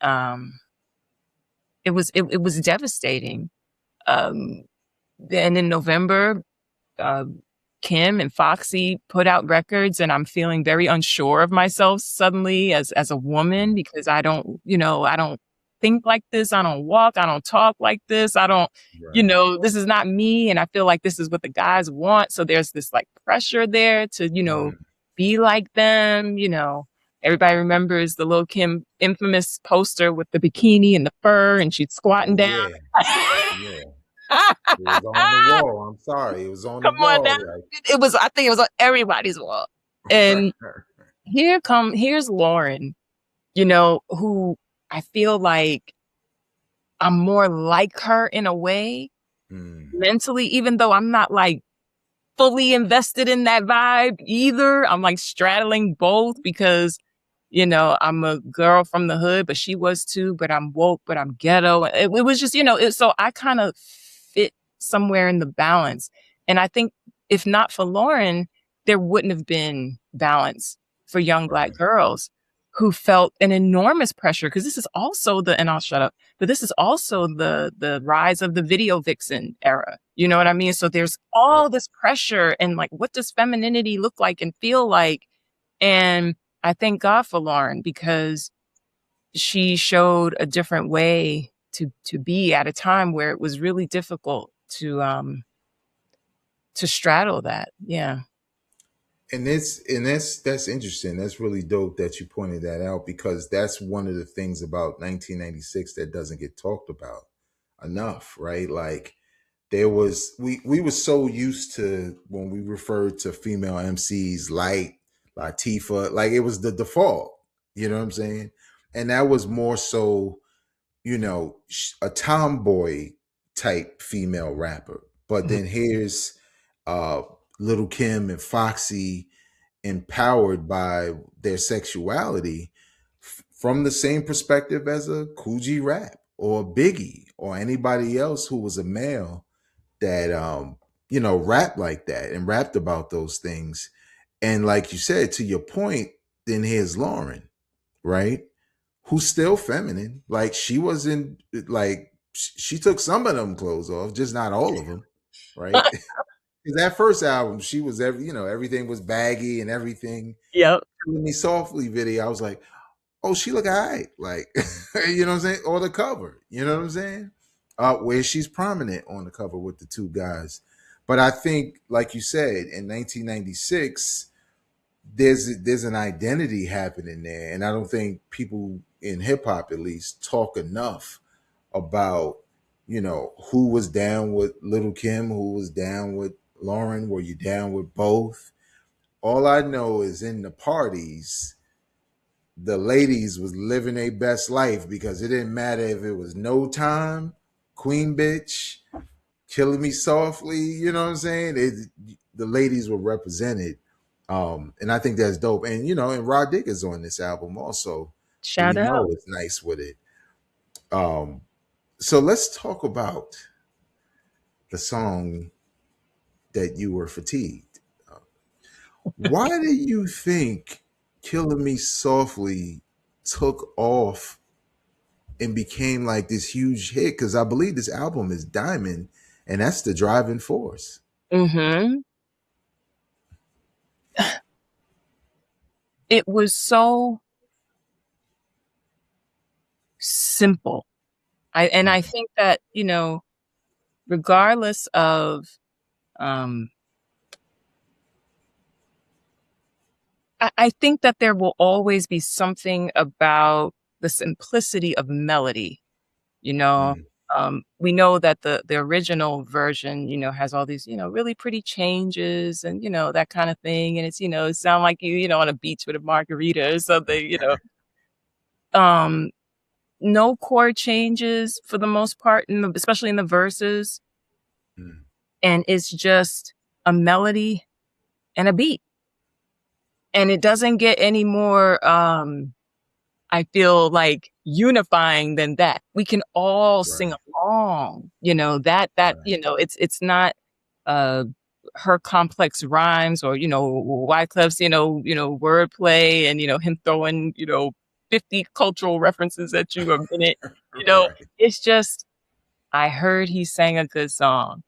it was devastating. Um, then in November, uh, Kim and Foxy put out records, and I'm feeling very unsure of myself suddenly as a woman because I don't think like this. I don't walk. I don't talk like this. I don't, right. this is not me. And I feel like this is what the guys want. So there's this like pressure there to, Mm. be like them. Everybody remembers the Lil Kim infamous poster with the bikini and the fur, and she's squatting Oh, down. yeah. Yeah. It was on the wall. I'm sorry. It was on the Come on now. wall. Like, I think it was on everybody's wall. And here's Lauren, who I feel like I'm more like her in a way mm, mentally, even though I'm not like fully invested in that vibe either. I'm like straddling both because, I'm a girl from the hood, but she was too, but I'm woke, but I'm ghetto. It was just, so I kind of fit somewhere in the balance. And I think if not for Lauren, there wouldn't have been balance for young Black right. girls who felt an enormous pressure. Cause this is also and I'll shut up, but this is also the rise of the video vixen era. You know what I mean? So there's Yep. all this pressure and like, what does femininity look like and feel like? And I thank God for Lauren because she showed a different way to be at a time where it was really difficult to straddle that. Yeah. And that's interesting. That's really dope that you pointed that out because that's one of the things about 1996 that doesn't get talked about enough, right? Like we were so used to when we referred to female MCs like Latifah, like it was the default. You know what I'm saying? And that was more so, a tomboy type female rapper. But Mhm. then here's uh Little Kim and Foxy empowered by their sexuality from the same perspective as a Coogee Rap or Biggie or anybody else who was a male that rapped like that and rapped about those things. And like you said, to your point, then here's Lauryn, right? Who's still feminine. Like she wasn't like she took some of them clothes off, just not all of them, right? 'Cause that first album, she was everything was baggy and everything. Yep. Killing Me Softly video, I was like, oh, she look all right. Like, you know what I'm saying? Or the cover, you know what I'm saying? Where she's prominent on the cover with the two guys. But I think, like you said, in 1996, there's an identity happening there. And I don't think people in hip hop at least talk enough about, who was down with Little Kim, who was down with Lauryn, were you down with both? All I know is in the parties, the ladies was living their best life because it didn't matter if it was No Time, Queen Bitch, Killing Me Softly, you know what I'm saying? The ladies were represented. And I think that's dope. And and Rod Digger's on this album also. So Shout out. it's nice with it. So let's talk about the song that you were fatigued. Why do you think Killing Me Softly took off and became like this huge hit? Because I believe this album is Diamond, and that's the driving force. Mm-hmm. It was so simple. I think that, regardless of I think that there will always be something about the simplicity of melody. You know, we know that the original version, has all these, really pretty changes and, that kind of thing. And it's, it sound like on a beach with a margarita or something, no chord changes for the most part, especially in the verses. And it's just a melody and a beat. And it doesn't get any more, I feel like, unifying than that. We can all sing along, it's not her complex rhymes or, Wyclef's, wordplay and, him throwing, 50 cultural references at you a minute. It's just, I heard he sang a good song.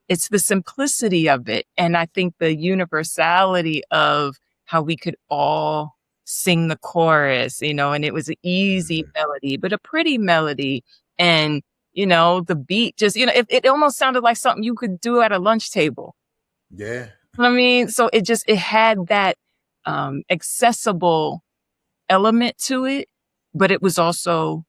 It's the simplicity of it. And I think the universality of how we could all sing the chorus, and it was an easy melody, but a pretty melody. And, the beat just, it almost sounded like something you could do at a lunch table. Yeah. I mean, so it had that accessible element to it, but it was also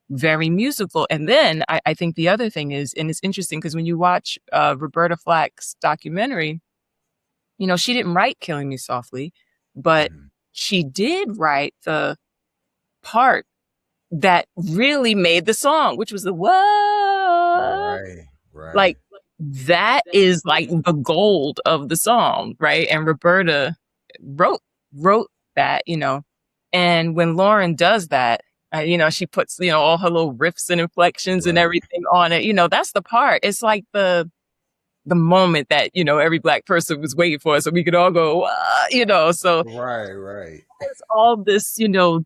very musical. And then I think the other thing is, and it's interesting because when you watch Roberta Flack's documentary, she didn't write Killing Me Softly, but she did write the part that really made the song, which was the what? Right. Like that is like the gold of the song, right? And Roberta wrote that, and when Lauryn does that, she puts, all her little riffs and inflections and everything on it. That's the part. It's like the moment that, every Black person was waiting for, so we could all go, so. Right. It's all this,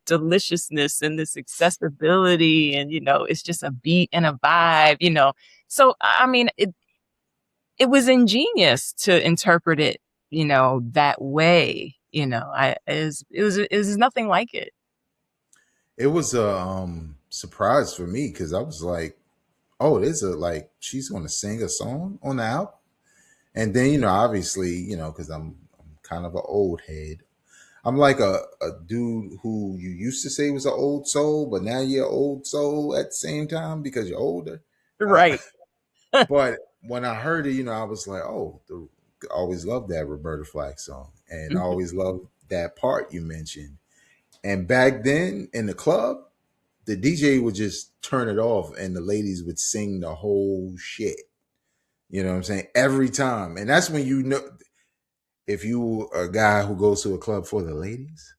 deliciousness and this accessibility and, it's just a beat and a vibe, So, I mean, it was ingenious to interpret it, that way, it was nothing like it. It was a surprise for me because I was like, oh, she's going to sing a song on the album. And then, obviously, because I'm kind of an old head. I'm like a dude who you used to say was an old soul, but now you're an old soul at the same time because you're older. Right. But when I heard it, I was like, oh, I always loved that Roberta Flack song. And I always loved that part you mentioned. And back then in the club, the DJ would just turn it off and the ladies would sing the whole shit. You know what I'm saying? Every time. And that's when if you a guy who goes to a club for the ladies,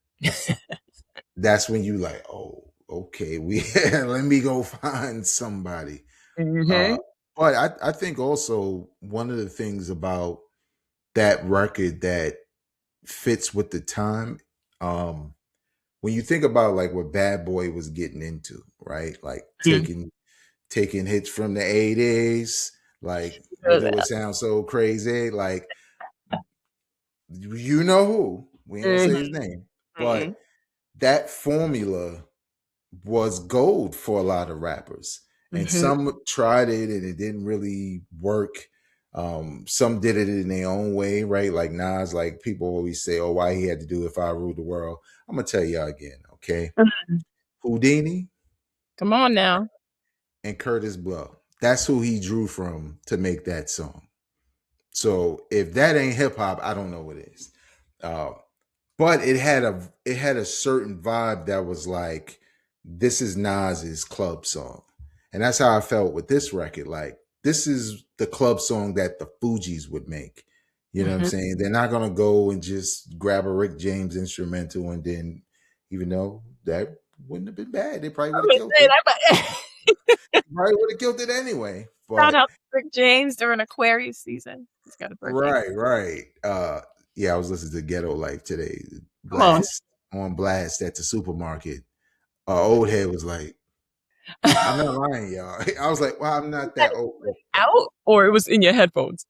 that's when you like, oh, okay, we let me go find somebody. Mm-hmm. But I think also one of the things about that record that fits with the time, when you think about like what Bad Boy was getting into, right? Like taking hits from the 80s, like nigga would sound so crazy, like you know who. We ain't gonna say his name, Mm-hmm. but that formula was gold for a lot of rappers. And Mm-hmm. some tried it and it didn't really work. Some did it in their own way, right? Like Nas, like people always say, oh, why he had to do If I Ruled the World. I'm gonna tell y'all again, okay? Houdini Come on now. and Curtis Blow. That's who he drew from to make that song. So if that ain't hip hop, I don't know what is. Uh, but it had a certain vibe that was like, this is Nas's club song. And that's how I felt with this record. Like, this is the club song that the Fugees would make. You know what I'm Mm-hmm. saying? They're not gonna go and just grab a Rick James instrumental and then, even though that wouldn't have been bad, they probably I'm would have gonna killed say it. that, but Probably would have killed it anyway. shout But out to Rick James during Aquarius season. He's got a birthday. right. Yeah, I was listening to Ghetto Life today. Come on. Blast at the supermarket. Old head was like, I'm not lying, y'all. I was like, well, I'm not that old. Out or it was in your headphones?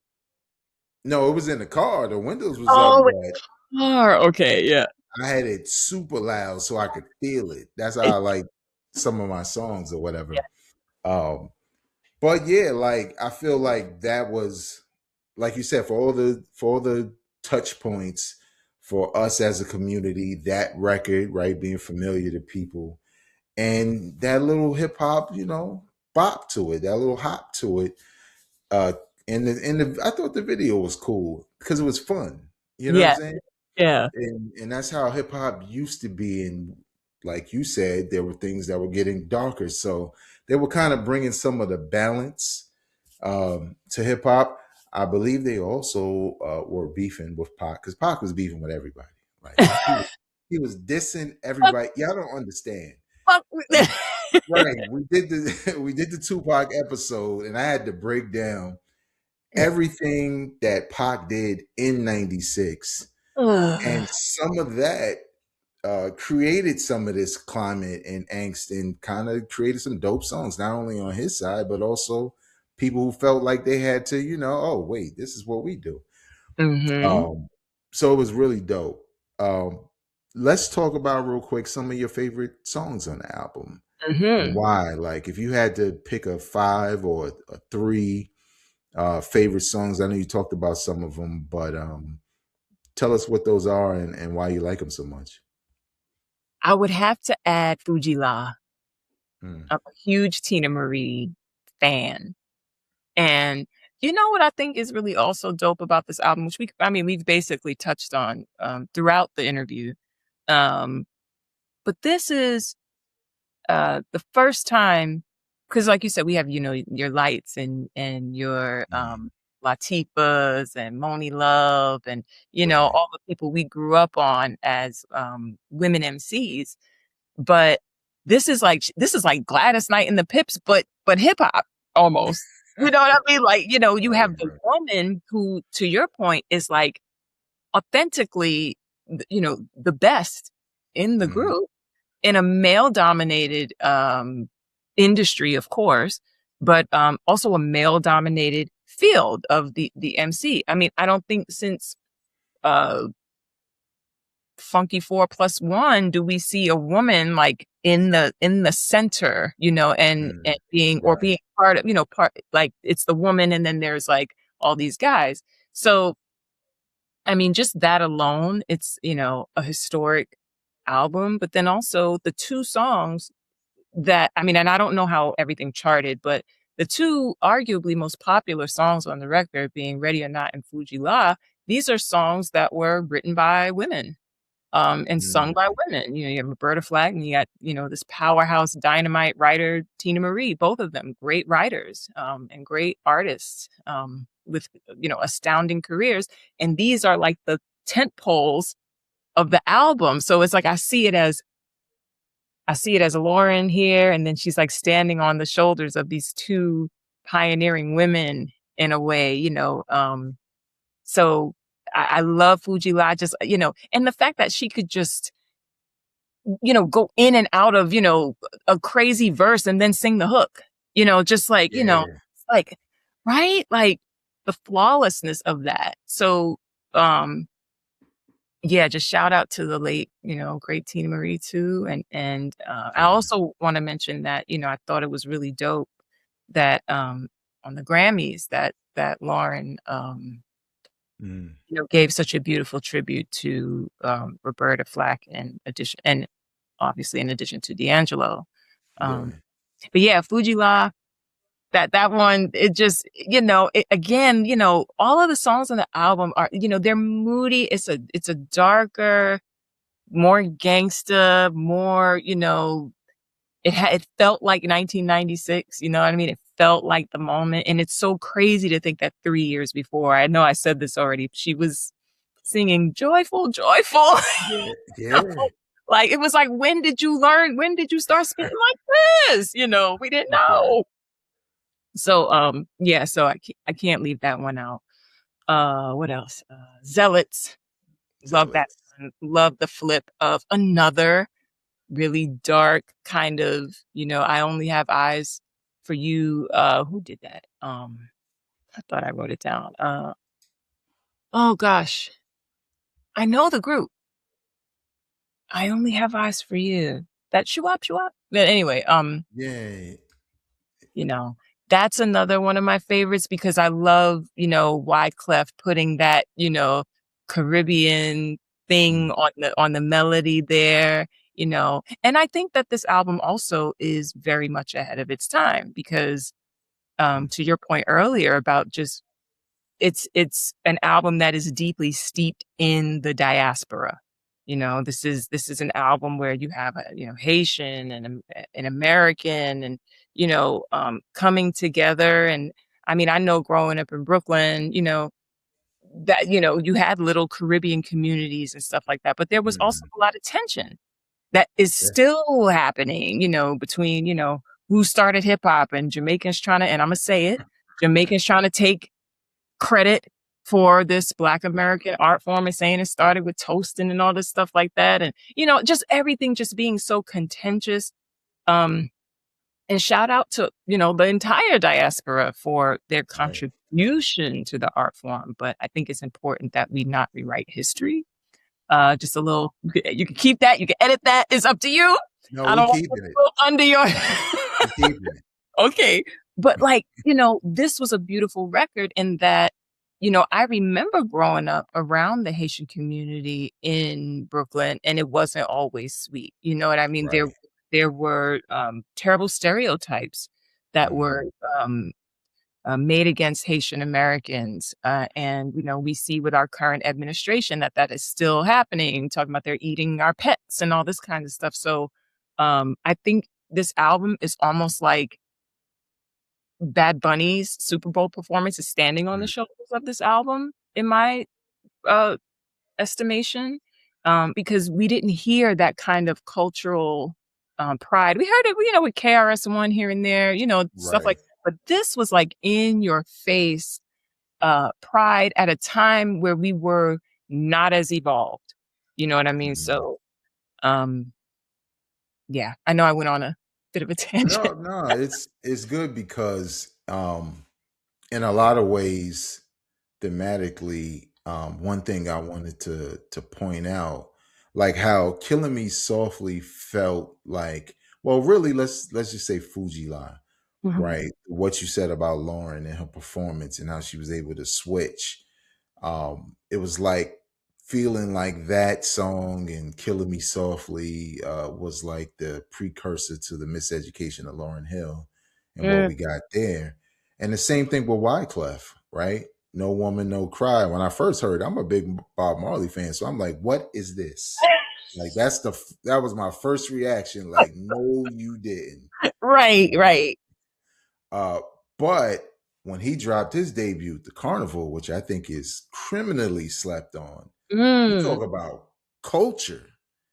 No, it was in the car. The windows was up, Oh, but car. Okay, yeah. I had it super loud so I could feel it. That's how I like some of my songs or whatever. Um, but yeah, like I feel like that was, like you said, for all the touch points for us as a community, that record, right, being familiar to people, and that little hip hop, bop to it, that little hop to it. Uh, and I thought the video was cool because it was fun. You know what I'm Yeah, saying? yeah. And that's how hip hop used to be. And like you said, there were things that were getting darker, so they were kind of bringing some of the balance to hip hop. I believe they also were beefing with Pac because Pac was beefing with everybody. Like he was dissing Fuck, everybody. Y'all don't understand. fuck. Right. We did the Tupac episode, and I had to break down everything that Pac did in '96, and some of that created some of this climate and angst, and kind of created some dope songs, not only on his side, but also people who felt like they had to, oh wait, this is what we do. Mm-hmm. So it was really dope. Um, let's talk about real quick some of your favorite songs on the album and Mm-hmm. why. Like, if you had to pick a 5 or a 3 favorite songs, I know you talked about some of them, but tell us what those are and why you like them so much. I would have to add Fugee-la. Mm, I'm a huge Tina Marie fan. And you know what I think is really also dope about this album, which we've basically touched on throughout the interview. But this is the first time, because like you said, we have, your Lights and your mm, Latifahs and Moni Love and, right. all the people we grew up on as women MCs. But this is like Gladys Knight and the Pips, but hip hop almost. You know what I mean? Like, you Right, have the right. woman who, to your point, is like authentically, the best in the Mhm, group in a male dominated industry, of course, but also a male dominated field of the MC. I mean, I don't think since uh Funky 4+1 do we see a woman like in the center, and mm, being right. part of, part like it's the woman and then there's like all these guys. So I mean, just that alone, it's, a historic album, but then also the two songs that, I mean, and I don't know how everything charted, but the two arguably most popular songs on the record being Ready or Not and Fugee-la, these are songs that were written by women and sung by Mm, women. You have Roberta Flack and you got, this powerhouse dynamite writer, Tina Marie, both of them great writers and great artists. with astounding careers, and these are like the tent poles of the album. So it's like I see it as Lauryn here, and then she's like standing on the shoulders of these two pioneering women in a way, So I love Fugee-la, just, and the fact that she could just, go in and out of, a crazy verse and then sing the hook, just like, Yeah. like, right? Like the flawlessness of that. So, yeah, just shout out to the late, great Tina Marie too. And I also want to mention that, I thought it was really dope that on the Grammys that Lauryn gave such a beautiful tribute to Roberta Flack and obviously in addition to D'Angelo. But yeah, Fugee-la, that one, it just, again, all of the songs on the album are, they're moody. It's a darker, more gangsta, more, it felt like 1996, you know what I mean? It felt like the moment. And it's so crazy to think that 3 years before, I know I said this already, she was singing Joyful, Joyful. Yeah. Like, it was like, when did you start spitting like this? We didn't know. So, yeah, so I can't leave that one out. What else? Zealots. Love that one. Love the flip of another really dark kind of, I only have eyes for you. Who did that? I thought I wrote it down. Oh gosh. I know the group. I only have eyes for you. That shoo-wop. But anyway, Yeah. That's another one of my favorites because I love, Wyclef putting that, Caribbean thing on the melody there, and I think that this album also is very much ahead of its time because, to your point earlier about just, it's an album that is deeply steeped in the diaspora. This is an album where you have Haitian and an American and, coming together. And I mean, I know growing up in Brooklyn, that, you had little Caribbean communities and stuff like that, but there was also a lot of tension that is still happening, between, who started hip hop and Jamaicans and I'm going to say it, Jamaicans trying to take credit for this Black American art form and saying it started with toasting and all this stuff like that. And, just everything just being so contentious. And shout out to, the entire diaspora for their contribution to the art form. But I think it's important that we not rewrite history. Just a little, you can keep that, you can edit that. It's up to you. No, I don't we're want keeping to it. go under your. We're keeping it. Okay. But this was a beautiful record in that, I remember growing up around the Haitian community in Brooklyn, and it wasn't always sweet. You know what I mean? Right. There were terrible stereotypes that were made against Haitian Americans. And, we see with our current administration that is still happening, talking about they're eating our pets and all this kind of stuff. So I think this album is almost like Bad Bunny's Super Bowl performance is standing on the shoulders of this album, in my estimation, because we didn't hear that kind of cultural pride. We heard it, with KRS-One here and there, stuff like that. But this was like in your face pride at a time where we were not as evolved. You know what I mean? So, yeah, I know I went on a bit of a tangent. No, it's good because in a lot of ways, thematically, one thing I wanted to point out, like how Killing Me Softly felt like, well, really, let's just say Fugee-la, right? What you said about Lauryn and her performance and how she was able to switch. It was like feeling like that song and Killing Me Softly was like the precursor to the miseducation of Lauryn Hill and what we got there. And the same thing with Wyclef, right? No Woman, No Cry. When I first heard it, I'm a big Bob Marley fan, so I'm like, what is this? Like that was my first reaction. Like, no, you didn't. Right. But when he dropped his debut, The Carnival, which I think is criminally slept on, you Mm, talk about culture.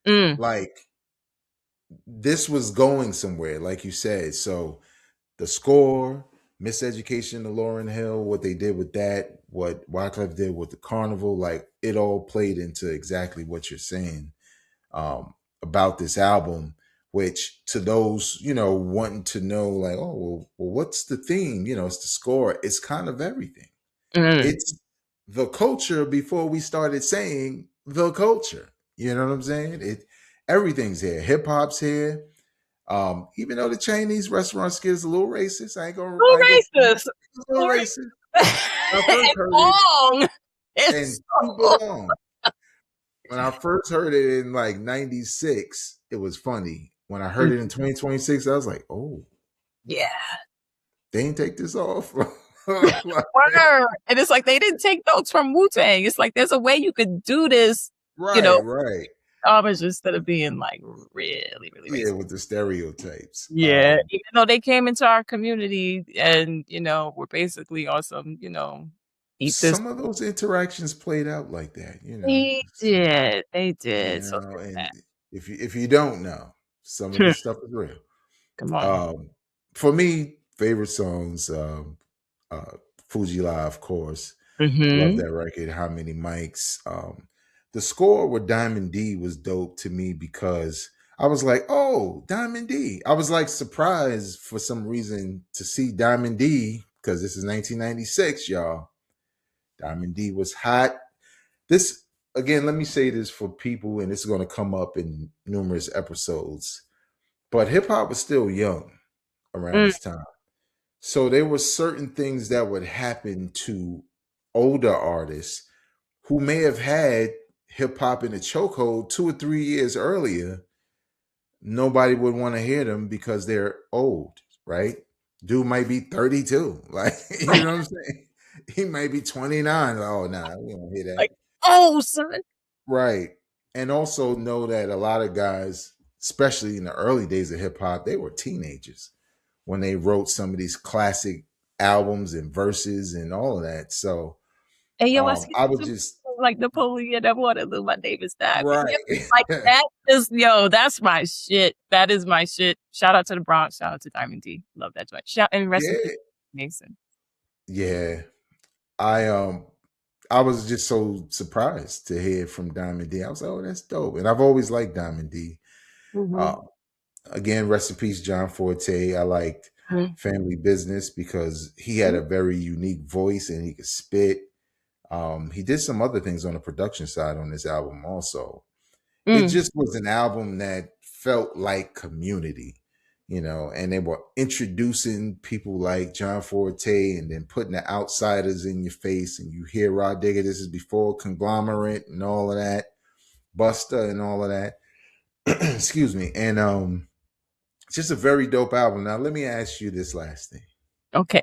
mm, Like, this was going somewhere, like you said. So the score, Miseducation to Lauryn Hill, what they did with that, what Wyclef did with The Carnival, like it all played into exactly what you're saying about this album. Which, to those wanting to know, like, oh well, what's the theme? It's the score. It's kind of everything. mm. It's the culture before we started saying the culture. You know what I'm saying? Everything's here. Hip hop's here. Even though the Chinese restaurant skit is a little racist, So I ain't gonna racist. it's a little So racist. When I first it's heard it, long. and It's super so long. When I first heard it in like '96, it was funny. When I heard it in 2026, I was like, oh, yeah. they ain't take this off. Like, Word. And it's like they didn't take notes from Wu-Tang. It's like there's a way you could do this, you know, right. garbage instead of being like really, really Yeah, racist. with the stereotypes. Yeah. Even though they came into our community and, were basically on some, eat this. Some of those interactions played out like that. They did. They did. So there's And if you don't know, some of that. this stuff is real. Come on. For me, favorite songs, uh, Fugee-la, of course. Love Mm-hmm. that record. How Many Mics? The score with Diamond D was dope to me because I was like, oh, Diamond D. I was like surprised for some reason to see Diamond D because this is 1996, y'all. Diamond D was hot. This, again, let me say this for people, and this is going to come up in numerous episodes, but hip hop was still young around Mm. this time. So there were certain things that would happen to older artists who may have had hip hop in a chokehold 2 or 3 years earlier. Nobody would want to hear them because they're old, right? Dude might be 32. Like, you know what I'm saying? He might be 29. Oh, nah, we don't hear that. Like, oh, son. Right. And also know that a lot of guys, especially in the early days of hip hop, they were teenagers when they wrote some of these classic albums and verses and all of that. So Hey, yo, I see I would you just like Napoleon and Waterloo. My name is that. right. Like that is that's my shit. That is my shit. Shout out to the Bronx. Shout out to Diamond D. Love that joint. Shout and rest in Yeah. peace, Mason. Yeah. I was just so surprised to hear from Diamond D. I was like, oh, that's dope. And I've always liked Diamond D. Uh, again, rest in peace, John Forte. I liked Family Business because he had a very unique voice and he could spit. He did some other things on the production side on this album also. It just was an album that felt like Community, and they were introducing people like John Forte and then putting the outsiders in your face, and you hear Rod Digger. This is before Conglomerate and all of that, Busta and all of that. Excuse me. And it's just a very dope album. Now let me ask you this last thing. Okay.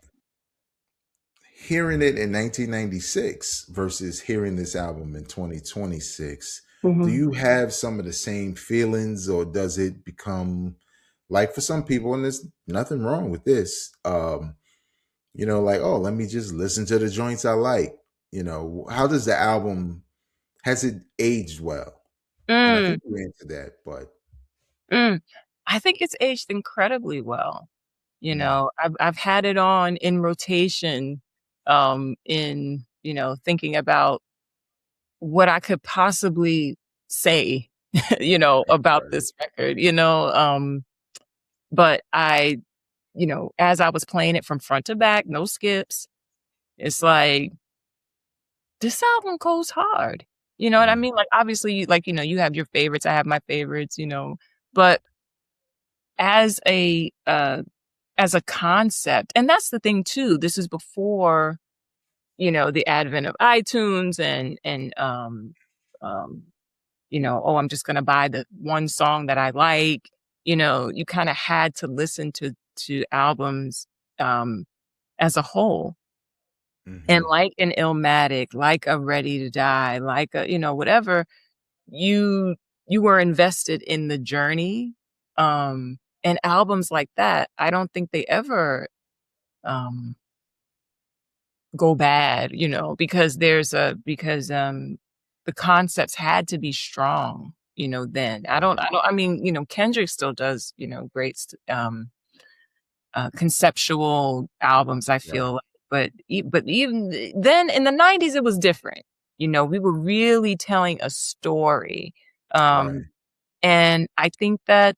Hearing it in 1996 versus hearing this album in 2026, do you have some of the same feelings, or does it become like, for some people, and there's nothing wrong with this, like, oh, let me just listen to the joints I like. How does the album, has it aged well? And I think you answered that, but I think it's aged incredibly well. I've had it on in rotation, in thinking about what I could possibly say, about right. this record, but as I was playing it from front to back, no skips, it's like, this album goes hard. You know what I mean? Like, obviously, you have your favorites. I have my favorites, but as a concept, and that's the thing too, this is before, the advent of iTunes and oh, I'm just gonna buy the one song that I like. You kind of had to listen to albums as a whole. And like an Illmatic, like a Ready to Die, like a, whatever, you were invested in the journey. And albums like that, I don't think they ever go bad, because the concepts had to be strong, then. I mean, Kendrick still does, great conceptual albums, I Right. feel like. But even then in the 90s it was different. We were really telling a story. Right. And I think that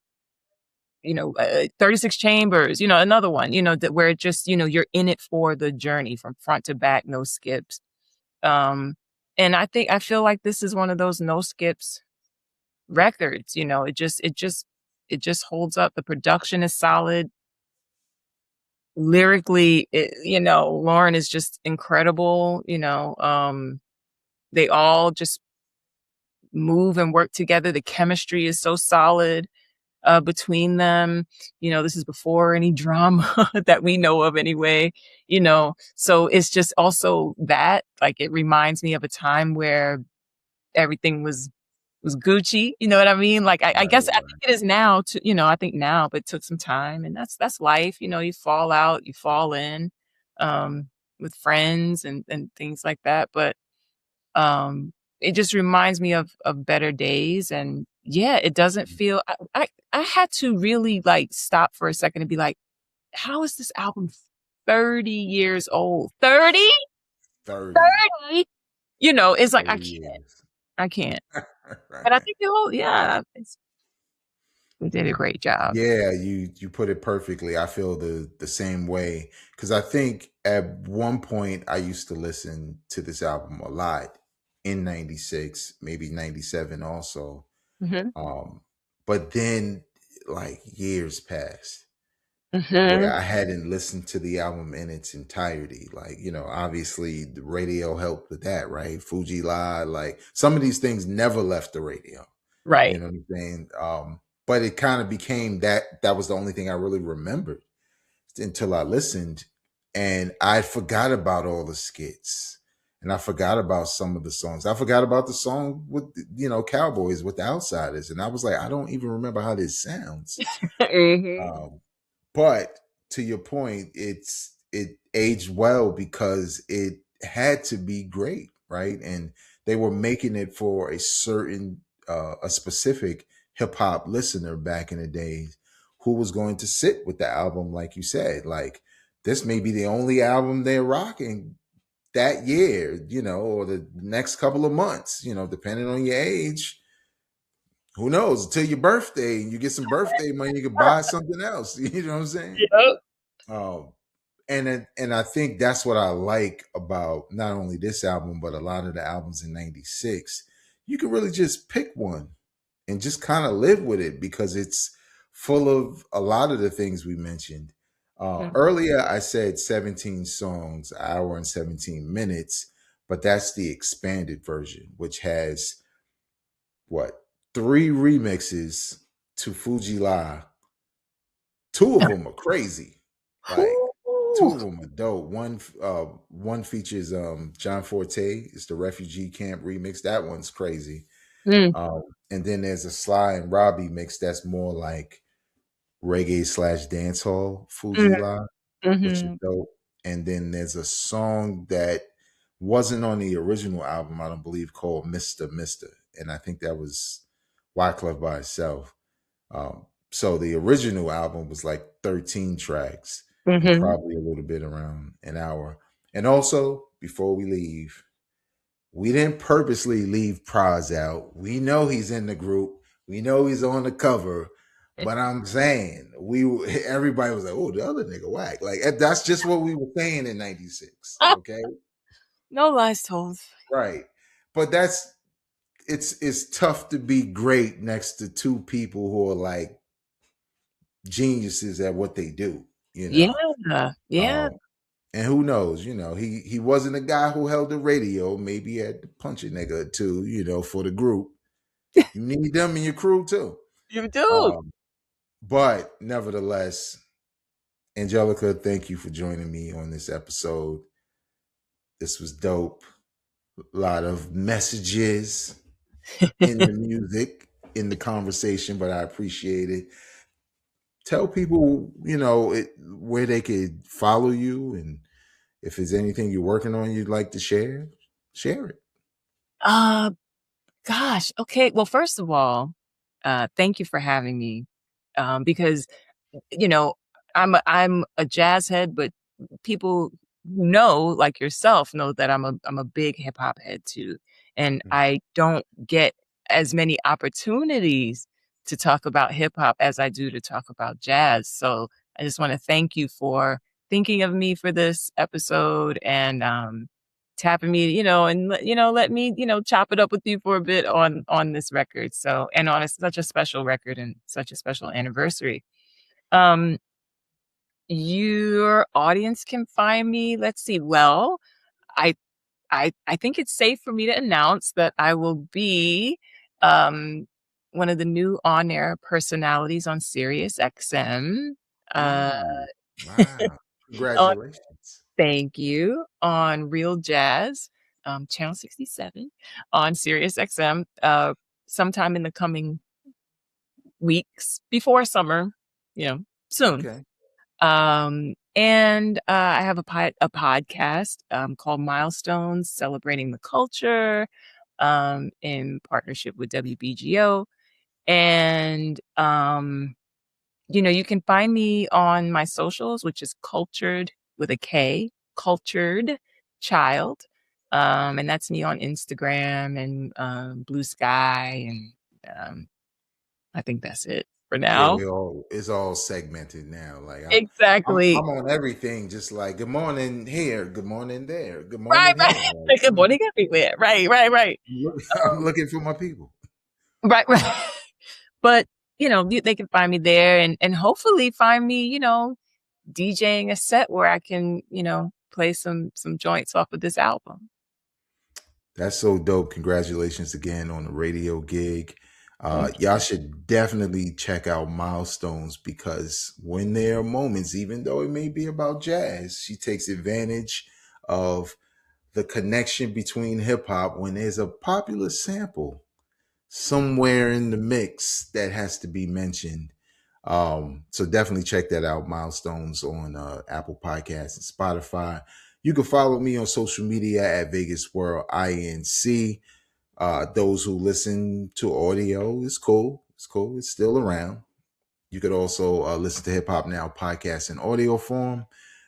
36 Chambers, another one, that where it just, you're in it for the journey from front to back, no skips. And I feel like this is one of those no skips records. It just holds up. The production is solid. Lyrically, Lauryn is just incredible. They all just move and work together. The chemistry is so solid between them. This is before any drama that we know of anyway. So it's just also that, like, it reminds me of a time where everything was Gucci. You know what I mean? Like, I guess I Right. think it is now too, I think now, but it took some time, and that's life. You fall out, you fall in, with friends and things like that. But it just reminds me of better days. And yeah, it doesn't feel, I had to really like stop for a second and be like, how is this album 30 years old? 30? 30. 30? It's like, 30 years. I can't. Right. But I think they did a great job. Yeah, you put it perfectly. I feel the same way because I think at one point I used to listen to this album a lot in 96, maybe 97 also. Hmm. But then like years passed where Hmm. I hadn't listened to the album in its entirety. Like, obviously the radio helped with that, right? Fugee-la, like some of these things never left the radio. You Right. know what I'm saying? But it kind of became that was the only thing I really remembered until I listened, and I forgot about all the skits, and I forgot about some of the songs. I forgot about the song with Cowboys with the Outsiders, and I was like, I don't even remember how this sounds. Hmm. But to your point, it aged well because it had to be great, right? And they were making it for a specific hip hop listener back in the days who was going to sit with the album, like you said. Like this may be the only album they're rocking that year, or the next couple of months, depending on your age. Who knows? Until your birthday, and you get some birthday money, you can buy something else. You know what I'm saying? Yep. Um, and I think that's what I like about not only this album but a lot of the albums in '96. You can really just pick one and just kind of live with it because it's full of a lot of the things we mentioned. Earlier, I said 17 songs, an hour and 17 minutes, but that's the expanded version, which has what, 3 remixes to Fugee-la. 2 of them are crazy. Like 2 of them are dope. One features John Forte. It's the Refugee Camp remix. That one's crazy. Mm. And then there's a Sly and Robbie mix that's more like reggae / dancehall Fugee-la, which is Mm-hmm. dope. And then there's a song that wasn't on the original album, I don't believe, called Mr. Mister. And I think that was Wyclef by itself. So the original album was like 13 tracks and Mm-hmm. probably a little bit around an hour. And also, before we leave, we didn't purposely leave Praz out. We know he's in the group. We know he's on the cover. But I'm saying everybody was like, "Oh, the other nigga whack." Like that's just what we were saying in '96. Okay, No lies told. right. But it's tough to be great next to 2 people who are like geniuses at what they do. You know. Yeah. Yeah. Um, and who knows? He wasn't a guy who held the radio. Maybe he had to punch a nigga or two. For the group. You need them in your crew too. You do. Um, but nevertheless, Angelica, thank you for joining me on this episode. This was dope. A lot of messages in the music, in the conversation, but I appreciate it. Tell people, where they could follow you If there's anything you're working on you'd like to share it. Uh, Gosh. Okay. Well, first of all, thank you for having me. Because, you know, I'm a jazz head, but people who know, like yourself, know that I'm a big hip hop head too. And I don't get as many opportunities to talk about hip hop as I do to talk about jazz. So I just want to thank you for thinking of me for this episode and tapping me, and let me, chop it up with you for a bit on this record. So, and on such a special record and such a special anniversary. Um, your audience can find me. Let's see. Well, I I think it's safe for me to announce that I will be um one of the new on-air personalities on Sirius XM. Uh, Ooh, wow. on Congratulations. Thank you, on Real Jazz, channel 67 on Sirius XM, sometime in the coming weeks before summer, soon. Okay. And I have a podcast called Milestones, celebrating the culture, in partnership with WBGO. And you can find me on my socials, which is cultured with a K, cultured child. And that's me on Instagram and Blue Sky, and I think that's it for Yeah, now. it's all segmented now. Like Exactly. I'm on everything, just like good morning here, good morning there, good Right, morning right. here. Good morning everywhere. Right, right, right. I'm looking for my people. Right, right. But, they can find me there and hopefully find me, DJing a set where I can, play some joints off of this album. That's so dope. Congratulations again on the radio gig. Thank Y'all should definitely check out Milestones, because when there are moments, even though it may be about jazz, she takes advantage of the connection between hip hop when there's a popular sample somewhere in the mix that has to be mentioned. So definitely check that out. Milestones on Apple Podcasts and Spotify. You can follow me on social media at Vegas World INC. Those who listen to audio, is cool. It's cool. It's still around. You could also listen to Hip Hop Now podcast in audio form,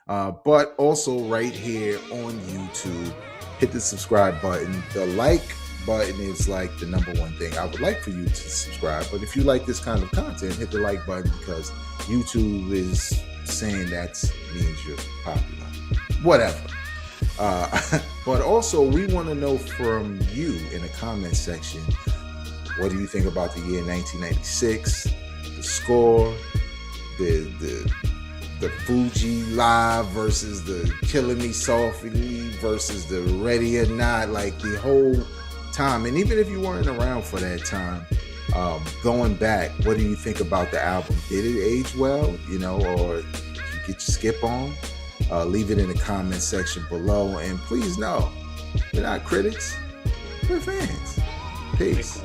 but also right here on YouTube. Hit the subscribe button. The like button is like the number one thing I would like for you to subscribe. But if you like this kind of content, hit the like button, because YouTube is saying that means you're popular. Whatever. But also, we want to know from you in the comment section, what do you think about the year 1996, the score, the fugee-la versus the Killing Me Softly versus the Ready or Not, like the whole time. And even if you weren't around for that time, going back, what do you think about the album? Did it age well, or did you get your skip on? Leave it in the comment section below. And please know, we're not critics, we're fans. Peace.